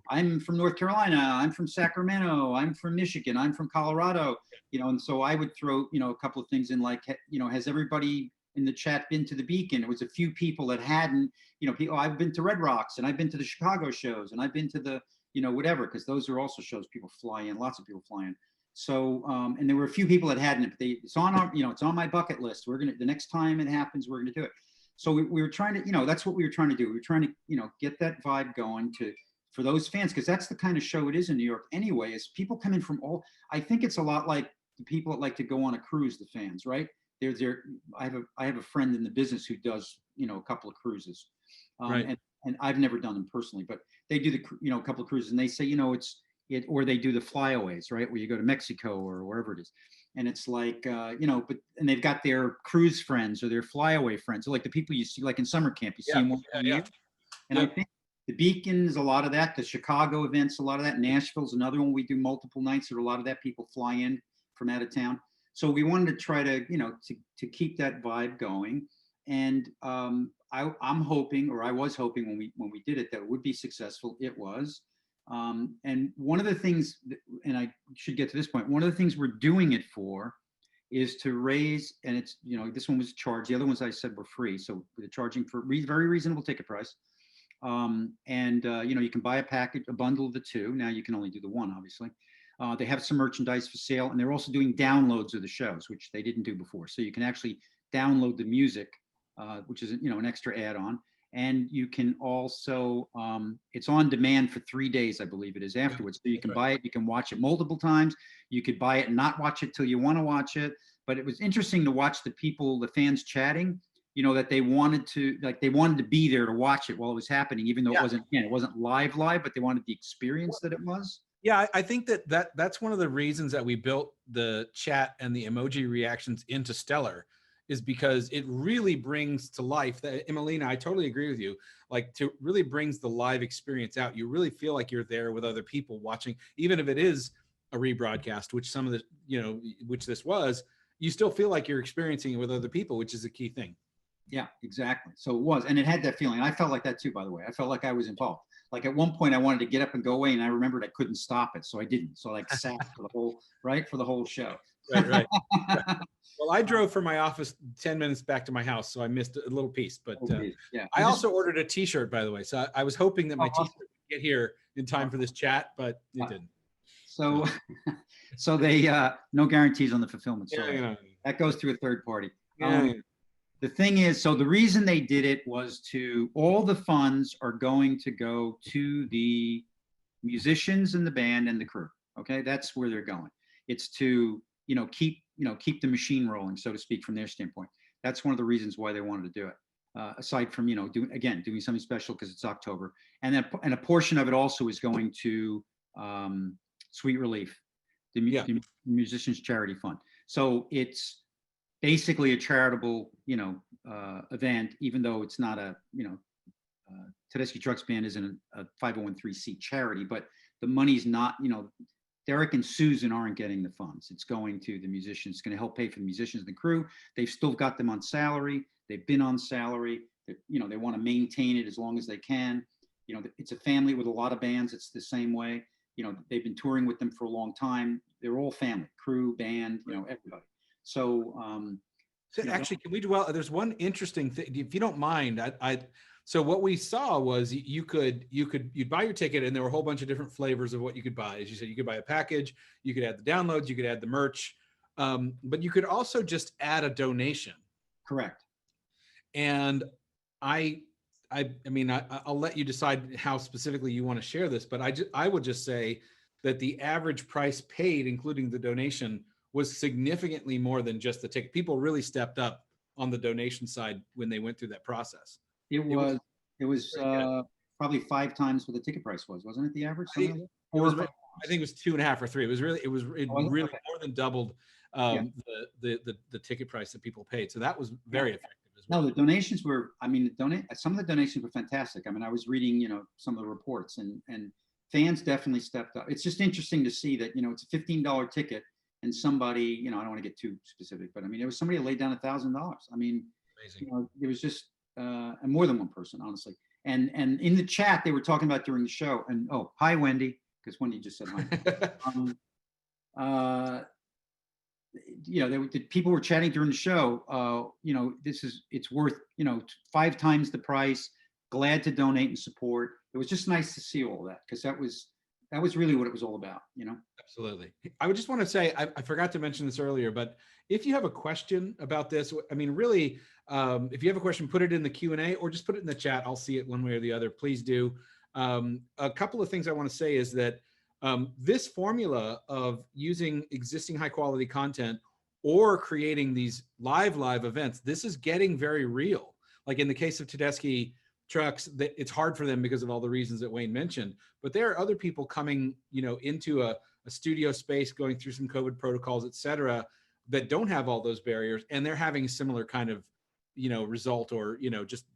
Speaker 2: I'm from North Carolina. I'm from Sacramento. I'm from Michigan. I'm from Colorado. And so I would throw, a couple of things in like, has everybody in the chat been to the Beacon? It was a few people that hadn't, people, I've been to Red Rocks and I've been to the Chicago shows and I've been to the, whatever, because those are also shows people fly in, lots of people fly in. So, and there were a few people that hadn't, but it's on our, it's on my bucket list. The next time it happens, we're going to do it. So we were trying to, that's what we were trying to do. We were trying to, get that vibe going for those fans, because that's the kind of show it is in New York anyway, is people come in from all, I think it's a lot like the people that like to go on a cruise, the fans, right? I have a friend in the business who does, a couple of cruises.
Speaker 1: Right.
Speaker 2: And and I've never done them personally, but they do a couple of cruises, and they say, or they do the flyaways, right, where you go to Mexico or wherever it is, and it's like, and they've got their cruise friends or their flyaway friends, so like the people you see, like in summer camp, you see
Speaker 1: Yeah,
Speaker 2: them once a
Speaker 1: yeah,
Speaker 2: year, and I think the Beacon is a lot of that. The Chicago events, a lot of that. Nashville's another one. We do multiple nights. There are a lot of that. People fly in from out of town. So we wanted to try to, to keep that vibe going. And I'm hoping, or I was hoping when we did it, that it would be successful. It was. And one of the things, and I should get to this point, one of the things we're doing it for is to raise, and it's, this one was charged. The other ones I said were free. So we're charging for very reasonable ticket price. You can buy a package, a bundle of the two. Now you can only do the one, obviously. They have some merchandise for sale, and they're also doing downloads of the shows, which they didn't do before. So you can actually download the music, which is an extra add-on, and you can also it's on demand for 3 days, I believe it is, afterwards. So you can buy it, you can watch it multiple times. You could buy it and not watch it till you want to watch it. But it was interesting to watch the fans chatting. That they wanted to be there to watch it while it was happening, even though it wasn't live, but they wanted the experience that it was.
Speaker 1: Yeah, I think that's one of the reasons that we built the chat and the emoji reactions into Stellar, is because it really brings to life that, Emelina, I totally agree with you. Like, to really brings the live experience out. You really feel like you're there with other people watching, even if it is a rebroadcast, which some of the, which this was, you still feel like you're experiencing it with other people, which is a key thing.
Speaker 2: Yeah, exactly. So it was, and it had that feeling. I felt like that too, by the way. I felt like I was involved. Like at one point I wanted to get up and go away, and I remembered I couldn't stop it. So I didn't. So I sat for the whole show.
Speaker 1: Right. Well, I drove from my office 10 minutes back to my house, so I missed a little piece, but
Speaker 2: yeah.
Speaker 1: I also ordered a t-shirt, by the way. So I was hoping that my t-shirt would get here in time for this chat, but it didn't.
Speaker 2: So they, no guarantees on the fulfillment. So that goes through a third party. The thing is, so the reason they did it was all the funds are going to go to the musicians and the band and the crew. Okay, that's where they're going. It's to, keep the machine rolling, so to speak, from their standpoint. That's one of the reasons why they wanted to do it. Aside from, doing something special because it's October, and a portion of it also is going to Sweet Relief, the musicians charity fund. So it's basically a charitable, event, even though it's not Tedeschi Trucks Band isn't a 501(c) charity, but the money's not, Derek and Susan aren't getting the funds. It's going to the musicians. It's going to help pay for the musicians and the crew. They've still got them on salary. They've been on salary. They want to maintain it as long as they can. It's a family with a lot of bands. It's the same way. They've been touring with them for a long time. They're all family, crew, band, everybody. So,
Speaker 1: actually, can we dwell? There's one interesting thing, if you don't mind. So what we saw was you'd buy your ticket, and there were a whole bunch of different flavors of what you could buy. As you said, you could buy a package, you could add the downloads, you could add the merch, but you could also just add a donation.
Speaker 2: Correct.
Speaker 1: And I'll let you decide how specifically you want to share this, but I would just say that the average price paid, including the donation, was significantly more than just the ticket. People really stepped up on the donation side when they went through that process.
Speaker 2: It was probably 5 times what the ticket price was, wasn't it? The average?
Speaker 1: I think it was 2.5 or 3. It really more than doubled the ticket price that people paid. So that was very effective as well.
Speaker 2: No, the donations were, some of the donations were fantastic. I was reading, some of the reports, and fans definitely stepped up. It's just interesting to see that, it's a $15 ticket, and somebody, I don't want to get too specific, but it was somebody that laid down $1,000.
Speaker 1: Amazing.
Speaker 2: It was just, and more than one person, honestly. And in the chat, they were talking about during the show, and hi, Wendy, because Wendy just said hi. People were chatting during the show. It's worth, 5 times the price. Glad to donate and support. It was just nice to see all that, because that was really what it was all about,
Speaker 1: Absolutely. I would just want to say, I forgot to mention this earlier, but if you have a question about this, really, if you have a question, put it in the Q&A or just put it in the chat. I'll see it one way or the other. Please do. A couple of things I want to say is that this formula of using existing high quality content or creating these live events, this is getting very real. Like in the case of Tedeschi trucks, that it's hard for them because of all the reasons that Wayne mentioned. But there are other people coming, into a studio space, going through some COVID protocols, et cetera, that don't have all those barriers, and they're having a similar kind of, result, or, just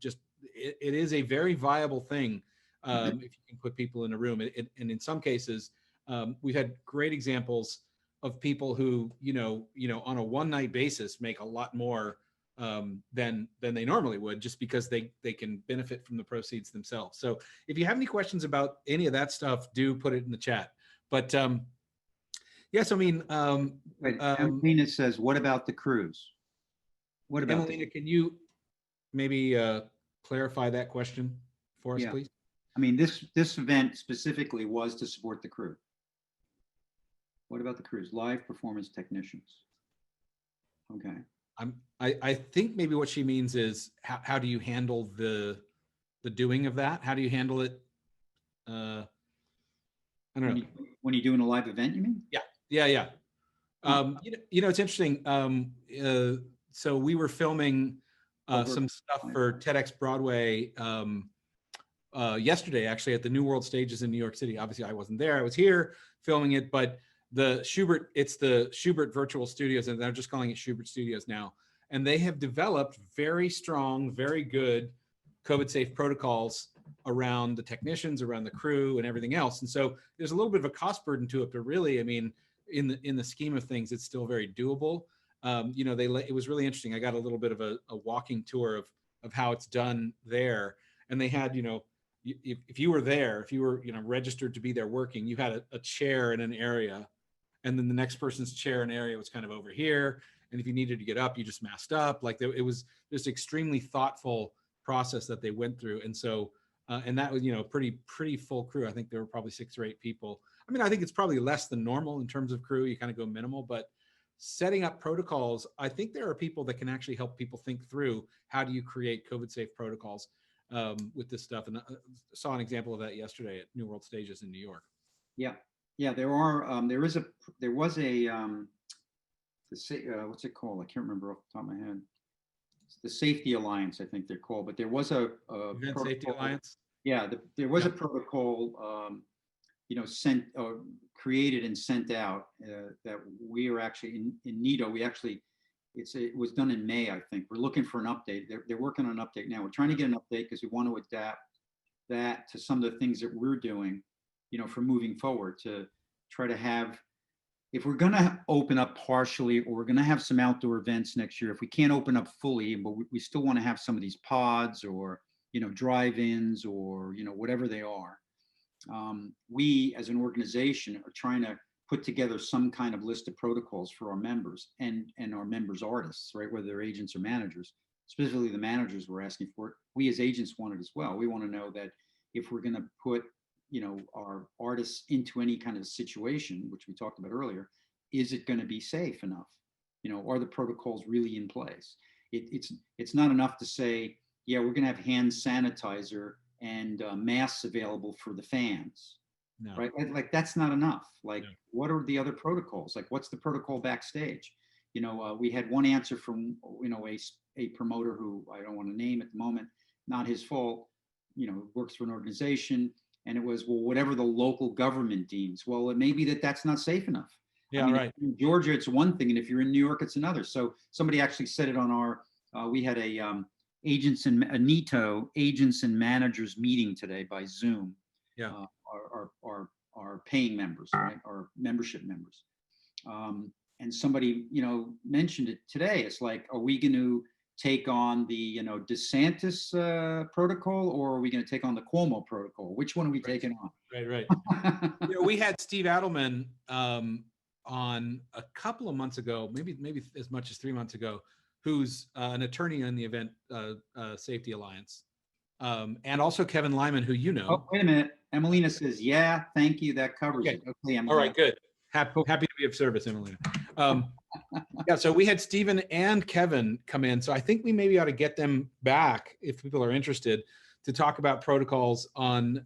Speaker 1: it is a very viable thing if you can put people in a room. And in some cases, we've had great examples of people who, on a one night basis make a lot more than they normally would, just because they can benefit from the proceeds themselves. So if you have any questions about any of that stuff, do put it in the chat. But yes, I mean,
Speaker 2: Wait, Emelina says, what about the cruise? What about
Speaker 1: Emelina, can you maybe clarify that question for us,
Speaker 2: Yeah.
Speaker 1: please?
Speaker 2: I mean, this event specifically was to support the crew. What about the cruise? Live performance technicians. Okay.
Speaker 1: I think maybe what she means is how do you handle the doing of that? How do you handle it? I don't know.
Speaker 2: When you're doing a live event, you mean?
Speaker 1: Yeah. It's interesting. So we were filming some stuff for TEDx Broadway yesterday, actually, at the New World Stages in New York City. Obviously, I wasn't there. I was here filming it, but it's the Schubert Virtual Studios, and they're just calling it Schubert Studios now. And they have developed very strong, very good COVID-safe protocols around the technicians, around the crew, and everything else. And so there's a little bit of a cost burden to it, but really, I mean, in the scheme of things, it's still very doable. It was really interesting. I got a little bit of a walking tour of how it's done there, and they had, if you were there, if you were registered to be there working, you had a chair in an area, and then the next person's chair and area was kind of over here. And if you needed to get up, you just masked up. Like it was this extremely thoughtful process that they went through. And so, and that was, pretty full crew. I think there were probably 6 or 8 people. I mean, I think it's probably less than normal in terms of crew. You kind of go minimal, but setting up protocols, I think there are people that can actually help people think through how do you create COVID safe protocols with this stuff. And I saw an example of that yesterday at New World Stages in New York.
Speaker 2: Yeah, there was what's it called? I can't remember off the top of my head. It's the Safety Alliance, I think they're called, but there was a
Speaker 1: Event Safety Alliance.
Speaker 2: Yeah, there was a protocol, created and sent out that we are actually in NITO. It was done in May, I think. We're looking for an update. They're working on an update now. We're trying to get an update because we want to adapt that to some of the things that we're doing, for moving forward, to try to have, if we're going to open up partially, or we're going to have some outdoor events next year, if we can't open up fully, but we still want to have some of these pods, or, drive-ins, or, whatever they are. We as an organization are trying to put together some kind of list of protocols for our members and our members' artists, right? Whether they're agents or managers. Specifically the managers were asking for it. We as agents want it as well. We want to know that if we're going to put our artists into any kind of situation, which we talked about earlier, is it going to be safe enough? Are the protocols really in place? It's not enough to say, yeah, we're going to have hand sanitizer and masks available for the fans, no. Right? Like that's not enough. Like, no. What are the other protocols? Like, what's the protocol backstage? We had one answer from a promoter who I don't want to name at the moment, not his fault. Works for an organization. And it was, well, whatever the local government deems. Well, it may be that's not safe enough.
Speaker 1: Yeah, right.
Speaker 2: In Georgia, it's one thing, and if you're in New York, it's another. So somebody actually said it on our. We had a NITO agents and managers meeting today by Zoom.
Speaker 1: Yeah.
Speaker 2: Our paying members, right? Our membership members. And somebody mentioned it today. It's like, are we going to take on the DeSantis protocol, or are we going to take on the Cuomo protocol? Which one are we taking on?
Speaker 1: Right. We had Steve Adelman on a couple of months ago, maybe as much as 3 months ago, who's an attorney in the Event Safety Alliance, and also Kevin Lyman, who
Speaker 2: Oh, wait a minute. Emelina says, "Yeah, thank you. That covers it." Okay,
Speaker 1: Emelina. All right, good. Happy to be of service, Emelina. Yeah, so we had Stephen and Kevin come in. So I think we maybe ought to get them back if people are interested to talk about protocols on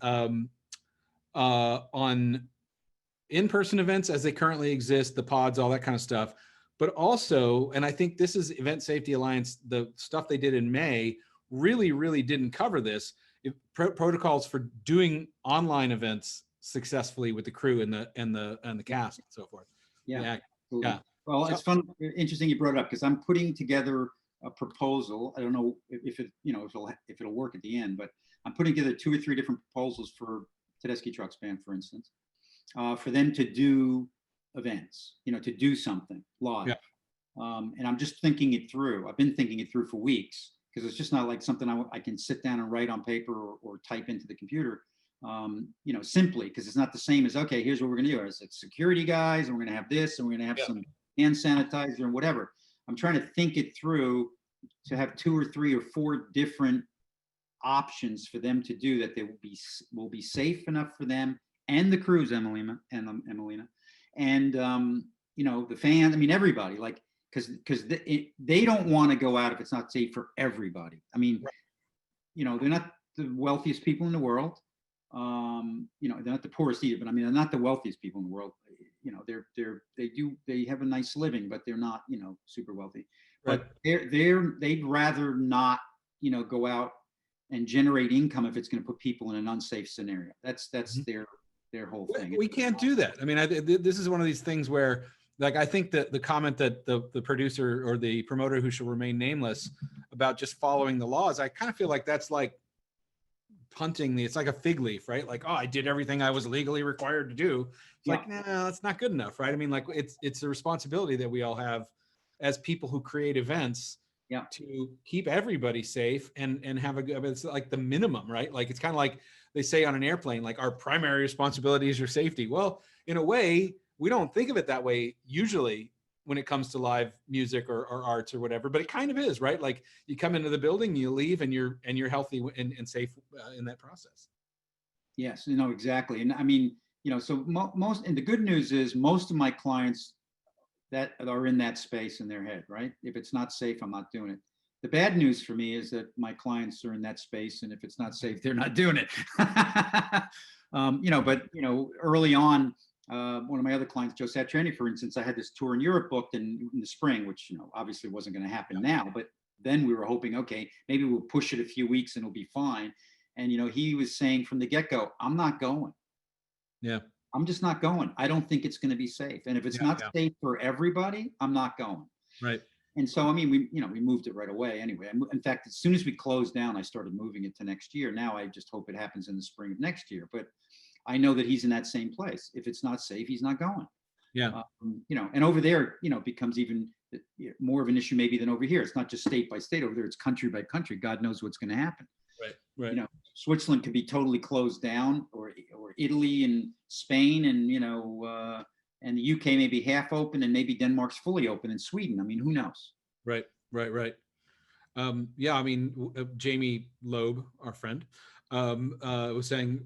Speaker 1: in-person events as they currently exist, the pods, all that kind of stuff. But also, and I think this is Event Safety Alliance, the stuff they did in May really, really didn't cover this, protocols for doing online events successfully with the crew and the cast and so forth.
Speaker 2: Yeah.
Speaker 1: Yeah.
Speaker 2: Well,
Speaker 1: So,
Speaker 2: it's fun, interesting you brought it up because I'm putting together a proposal. I don't know if it, if it'll work at the end, but I'm putting together 2 or 3 different proposals for Tedeschi Trucks Band, for instance, for them to do events, to do something live.
Speaker 1: yeah.
Speaker 2: And I'm just thinking it through. I've been thinking it through for weeks because it's just not like something I can sit down and write on paper or type into the computer, simply because it's not the same as, okay, here's what we're going to do. It's like security guys, and we're going to have this, and we're going to have
Speaker 1: Yeah.
Speaker 2: some hand sanitizer and whatever. I'm trying to think it through to have 2 or 3 or 4 different options for them to do that they will be safe enough for them and the crews, Emelina, and the fans. I mean, everybody, like, because they don't want to go out if it's not safe for everybody. I mean,
Speaker 1: right.
Speaker 2: They're not the wealthiest people in the world. They're not the poorest either, but I mean, they're not the wealthiest people in the world. They have a nice living, but they're not, super wealthy.
Speaker 1: Right.
Speaker 2: But they'd rather not, go out and generate income if it's going to put people in an unsafe scenario. That's their whole thing.
Speaker 1: We can't do that. I mean, this is one of these things where, like, I think that the comment that the producer or the promoter who shall remain nameless about just following the laws, I kind of feel like that's like punting it's like a fig leaf, right? Like, oh, I did everything I was legally required to do. It's like, no, that's not good enough, right? I mean, like, it's a responsibility that we all have as people who create events to keep everybody safe and have a good, it's like the minimum, right? Like, it's kind of like they say on an airplane, like, our primary responsibility is your safety. Well, in a way, we don't think of it that way usually when it comes to live music or arts or whatever, but it kind of is, right? Like, you come into the building, you leave, and you're healthy and safe in that process.
Speaker 2: Yes, exactly. And I mean, so most, and the good news is most of my clients that are in that space in their head, right? If it's not safe, I'm not doing it. The bad news for me is that my clients are in that space, and if it's not safe, they're not doing it. But early on, one of my other clients, Joe Satriani, for instance, I had this tour in Europe booked in the spring, which obviously wasn't going to happen now. But then we were hoping, okay, maybe we'll push it a few weeks and it'll be fine. And he was saying from the get-go, I'm not going.
Speaker 1: Yeah.
Speaker 2: I'm just not going. I don't think it's going to be safe. And if it's not safe for everybody, I'm not going.
Speaker 1: Right.
Speaker 2: And so, I mean, we moved it right away anyway. In fact, as soon as we closed down, I started moving it to next year. Now I just hope it happens in the spring of next year. But I know that he's in that same place. If it's not safe, he's not going.
Speaker 1: Yeah.
Speaker 2: And over there, becomes even more of an issue maybe than over here. It's not just state by state. Over there, it's country by country. God knows what's going to happen.
Speaker 1: Right.
Speaker 2: Switzerland could be totally closed down, or Italy and Spain, and and the UK may be half open, and maybe Denmark's fully open, and Sweden. I mean, who knows?
Speaker 1: Right. I mean, Jamie Loeb, our friend, was saying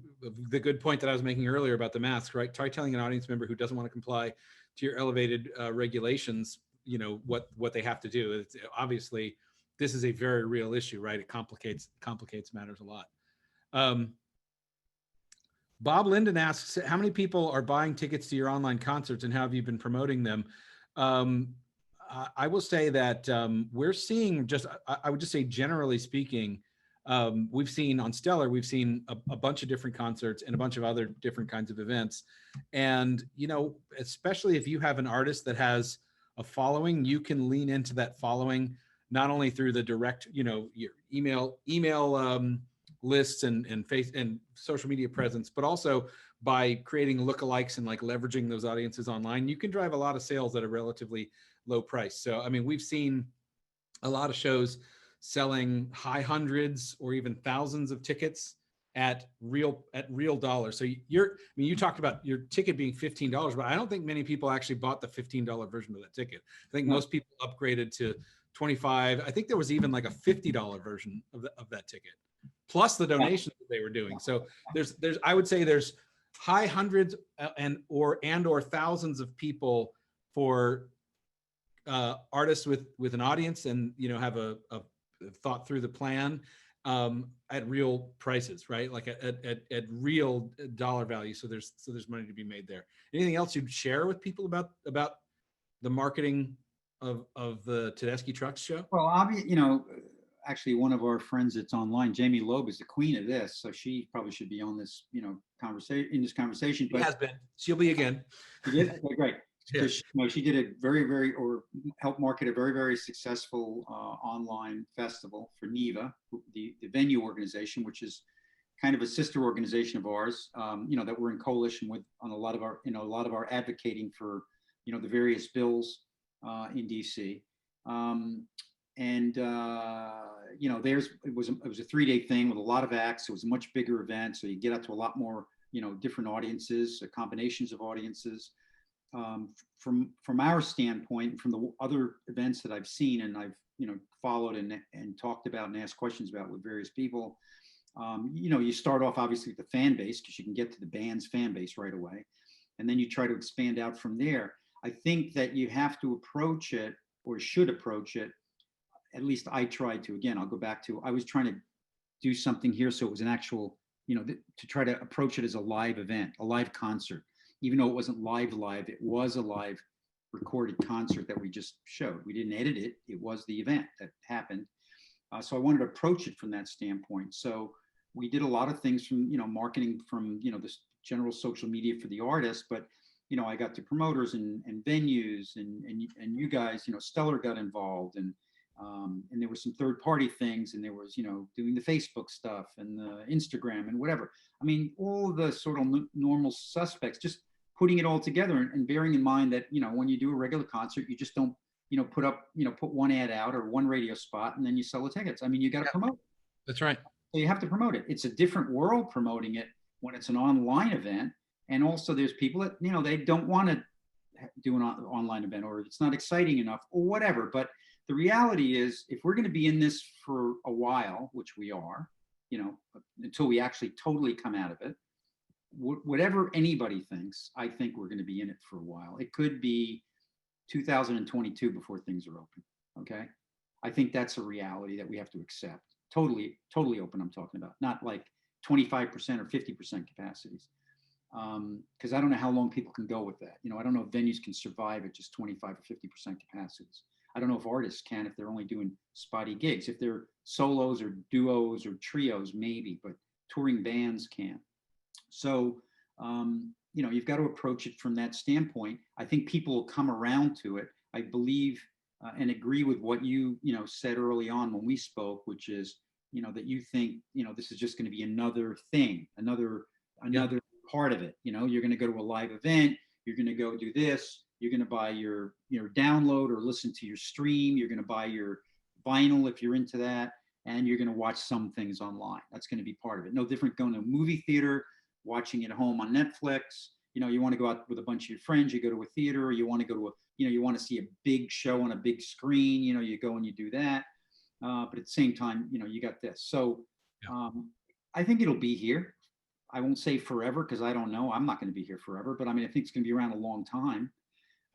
Speaker 1: the good point that I was making earlier about the masks, right? Try telling an audience member who doesn't want to comply to your elevated regulations, what they have to do. It's obviously, this is a very real issue, right? It complicates matters a lot. Bob Linden asks, how many people are buying tickets to your online concerts and how have you been promoting them? I will say that we're seeing I would just say, generally speaking, we've seen on Stellar, we've seen a bunch of different concerts and a bunch of other different kinds of events. And, especially if you have an artist that has a following, you can lean into that following, not only through the direct, your email lists and face and social media presence, but also by creating lookalikes and like leveraging those audiences online. You can drive a lot of sales at a relatively low price. So, I mean, we've seen a lot of shows selling high hundreds or even thousands of tickets at real dollars. So you talked about your ticket being $15, but I don't think many people actually bought the $15 version of that ticket. I think most people upgraded to $25. I think there was even like a $50 version of that ticket, plus the donations that they were doing. So there's I would say there's high hundreds and or thousands of people for artists with an audience and have a thought through the plan at real prices, right? Like at real dollar value. So there's money to be made there. Anything else you'd share with people about the marketing of the Tedeschi Trucks show?
Speaker 2: Well, actually one of our friends that's online, Jamie Loeb, is the queen of this, so she probably should be on this, conversation.
Speaker 1: She
Speaker 2: But
Speaker 1: has been. She'll be again.
Speaker 2: she did, okay, great,
Speaker 1: Yeah.
Speaker 2: because she did a very, or helped market a very successful online festival for NEVA, the venue organization, which is kind of a sister organization of ours, that we're in coalition with on a lot of our advocating for, the various bills in DC. And it was a 3-day thing with a lot of acts. It was a much bigger event, so you get out to a lot more, different audiences, combinations of audiences. From our standpoint, from the other events that I've seen and I've followed and talked about and asked questions about with various people, you start off obviously with the fan base because you can get to the band's fan base right away, and then you try to expand out from there. I think that you have to approach it, or should approach it, at least I tried to. Again, I'll go back to, I was trying to do something here so it was an actual, to try to approach it as a live event, a live concert. Even though it wasn't live, it was a live recorded concert that we just showed. We didn't edit it. It was the event that happened. So I wanted to approach it from that standpoint. So we did a lot of things from, marketing from, this general social media for the artist, but, I got to promoters and venues and you guys, Stellar got involved, and there were some third party things, and there was, doing the Facebook stuff and the Instagram and whatever. I mean, all the sort of normal suspects, just putting it all together and bearing in mind that, when you do a regular concert, you just don't, put one ad out or one radio spot and then you sell the tickets. I mean, you got to promote.
Speaker 1: That's right.
Speaker 2: So you have to promote it. It's a different world promoting it when it's an online event. And also there's people that, they don't want to do an online event, or it's not exciting enough or whatever. But the reality is, if we're going to be in this for a while, which we are, until we actually totally come out of it, whatever anybody thinks, I think we're going to be in it for a while. It could be 2022 before things are open. Okay. I think that's a reality that we have to accept. Totally open, I'm talking about, not like 25% or 50% capacities. Because I don't know how long people can go with that. I don't know if venues can survive at just 25 or 50% capacities. I don't know if artists can, if they're only doing spotty gigs. If they're solos or duos or trios, maybe, but touring bands can. So, you've got to approach it from that standpoint. I think people will come around to it. I believe and agree with what you, said early on when we spoke, which is, that you think, this is just going to be another thing, another part of it. You're going to go to a live event, you're going to go do this, you're going to buy your download or listen to your stream, you're going to buy your vinyl if you're into that, and you're going to watch some things online. That's going to be part of it. No different going to a movie theater, watching it at home on Netflix. You want to go out with a bunch of your friends, you go to a theater, or you want to go to you want to see a big show on a big screen, you go and you do that. But at the same time, you got this. So I think it'll be here. I won't say forever, because I don't know. I'm not going to be here forever, but I mean, I think it's going to be around a long time.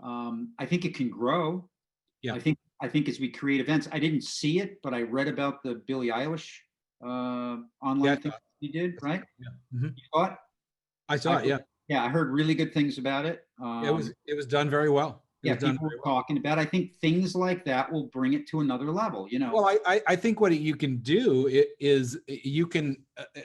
Speaker 2: I think it can grow.
Speaker 1: Yeah.
Speaker 2: I think as we create events, I didn't see it, but I read about the Billie Eilish online thing you did, right?
Speaker 1: Yeah. Mm-hmm.
Speaker 2: You saw it?
Speaker 1: I saw it. Yeah.
Speaker 2: Yeah, I heard really good things about it.
Speaker 1: It was done very well.
Speaker 2: People were talking about. I think things like that will bring it to another level.
Speaker 1: Well, I think what you can do is you can,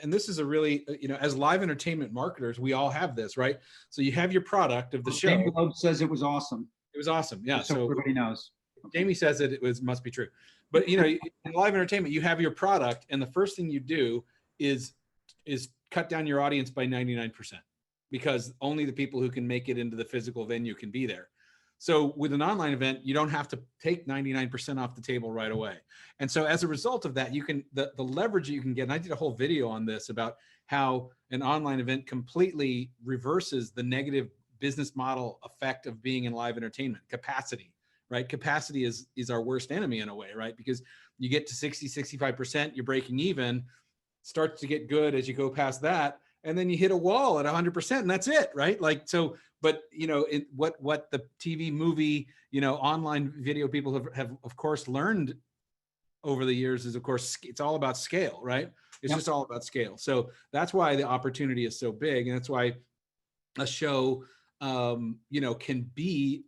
Speaker 1: and this is a really, as live entertainment marketers, we all have this, right? So you have your product of the show.
Speaker 2: Jamie Loeb says it was awesome.
Speaker 1: It was awesome. Yeah.
Speaker 2: So everybody knows. Okay.
Speaker 1: Jamie says it must be true. But in live entertainment, you have your product, and the first thing you do is cut down your audience by 99%, because only the people who can make it into the physical venue can be there. So with an online event, you don't have to take 99% off the table right away. And so as a result of that, you can, the leverage you can get, and I did a whole video on this about how an online event completely reverses the negative business model effect of being in live entertainment. Capacity, right? Capacity is our worst enemy in a way, right? Because you get to 60, 65%, you're breaking even, starts to get good as you go past that. And then you hit a wall at 100%, and that's it, right? Like, so, but what the TV, movie, online video people have of course learned over the years is, of course, it's all about scale, right? It's just all about scale. So that's why the opportunity is so big, and that's why a show, can be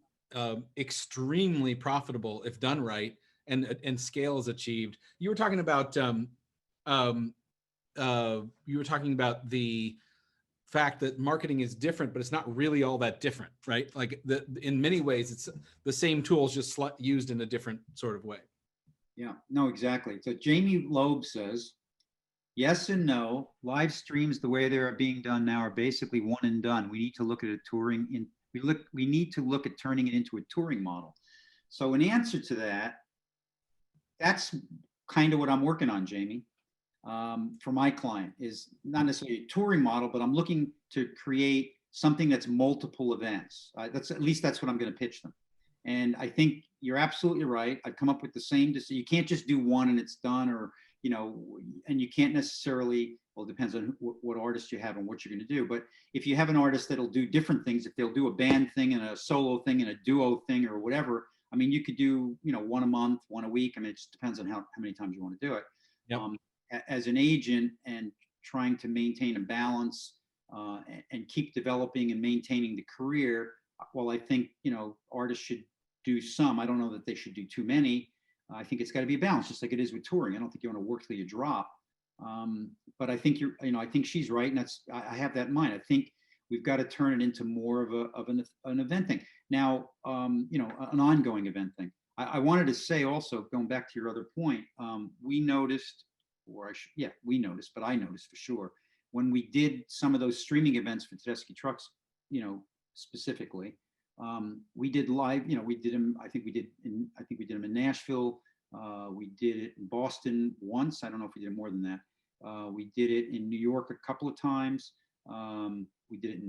Speaker 1: extremely profitable if done right, and scale is achieved. You were talking about the fact that marketing is different, but it's not really all that different, right? Like in many ways, it's the same tools, just used in a different sort of way.
Speaker 2: Yeah, no, exactly. So Jamie Loeb says, yes and no. Live streams, the way they are being done now, are basically one and done. We need to look at we need to look at turning it into a touring model. So in answer to that, that's kind of what I'm working on, Jamie. For my client is not necessarily a touring model, but I'm looking to create something that's multiple events. That's what I'm going to pitch them. And I think you're absolutely right. I'd come up with the same. You can't just do one and it's done, or and you can't necessarily. Well, it depends on what artist you have and what you're going to do. But if you have an artist that'll do different things, if they'll do a band thing and a solo thing and a duo thing or whatever, I mean, you could do one a month, one a week. I mean, it just depends on how many times you want to do it.
Speaker 1: Yep.
Speaker 2: As an agent and trying to maintain a balance and keep developing and maintaining the career, well, I think artists should do some. I don't know that they should do too many. I think it's got to be a balance, just like it is with touring. I don't think you want to work till you drop. But I think I think she's right, and I have that in mind. I think we've got to turn it into more of an event thing. Now, an ongoing event thing. I wanted to say also, going back to your other point, we noticed, we noticed, but I noticed for sure when we did some of those streaming events for Tedeschi Trucks, specifically, we did live. We did them. I think we did them in Nashville. We did it in Boston once. I don't know if we did more than that. We did it in New York a couple of times. We did it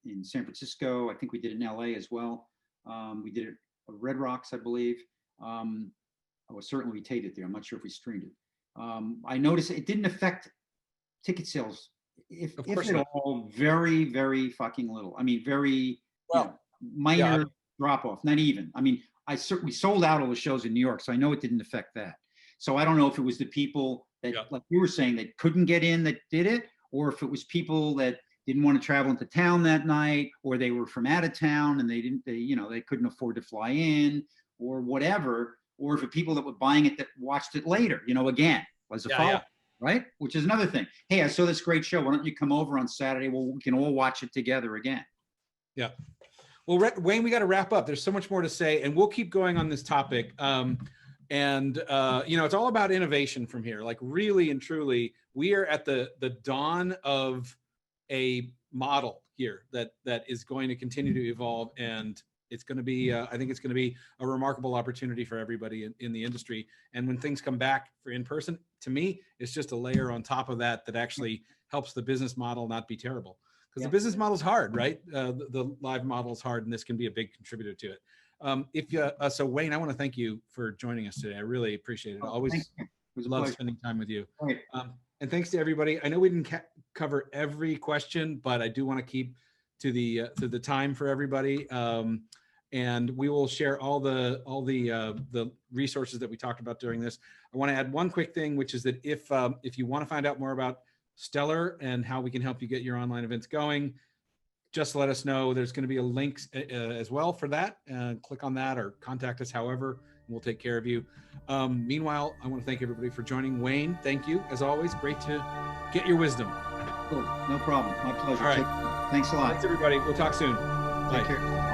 Speaker 2: in San Francisco. I think we did it in LA as well. We did it at Red Rocks, I believe. Certainly we taped it there. I'm not sure if we streamed it. I noticed it didn't affect ticket sales, if at all, very, very fucking little. I mean, very minor drop off. Not even. I mean, we sold out all the shows in New York, so I know it didn't affect that. So I don't know if it was the people that, like you were saying, that couldn't get in that did it, or if it was people that didn't want to travel into town that night, or they were from out of town and they couldn't afford to fly in, or whatever, or if it people that were buying it that watched it later, again, was a follow, right? Which is another thing. Hey, I saw this great show. Why don't you come over on Saturday? Well, we can all watch it together again.
Speaker 1: Yeah. Well, Wayne, we got to wrap up. There's so much more to say, and we'll keep going on this topic. It's all about innovation from here. Like, really and truly, we are at the dawn of a model here that is going to continue to evolve, and it's going to be I think it's going to be a remarkable opportunity for everybody in the industry. And when things come back for in person, to me, it's just a layer on top of that actually helps the business model not be terrible, because the business model is hard, right? The live model is hard, and this can be a big contributor to it. So Wayne, I want to thank you for joining us today. I really appreciate it. I always love spending time with you.
Speaker 2: Right.
Speaker 1: And thanks to everybody. I know we didn't cover every question, but I do want to keep to the time for everybody. And we will share all the resources that we talked about during this. I want to add one quick thing, which is that if you want to find out more about Stellar and how we can help you get your online events going, just let us know. There's going to be a link as well for that. Click on that or contact us however, and we'll take care of you. Meanwhile, I want to thank everybody for joining. Wayne, thank you. As always, great to get your wisdom.
Speaker 2: Cool. No problem. My pleasure.
Speaker 1: All right.
Speaker 2: Thanks a lot.
Speaker 1: Thanks, everybody. We'll talk soon. Bye.
Speaker 2: Take care.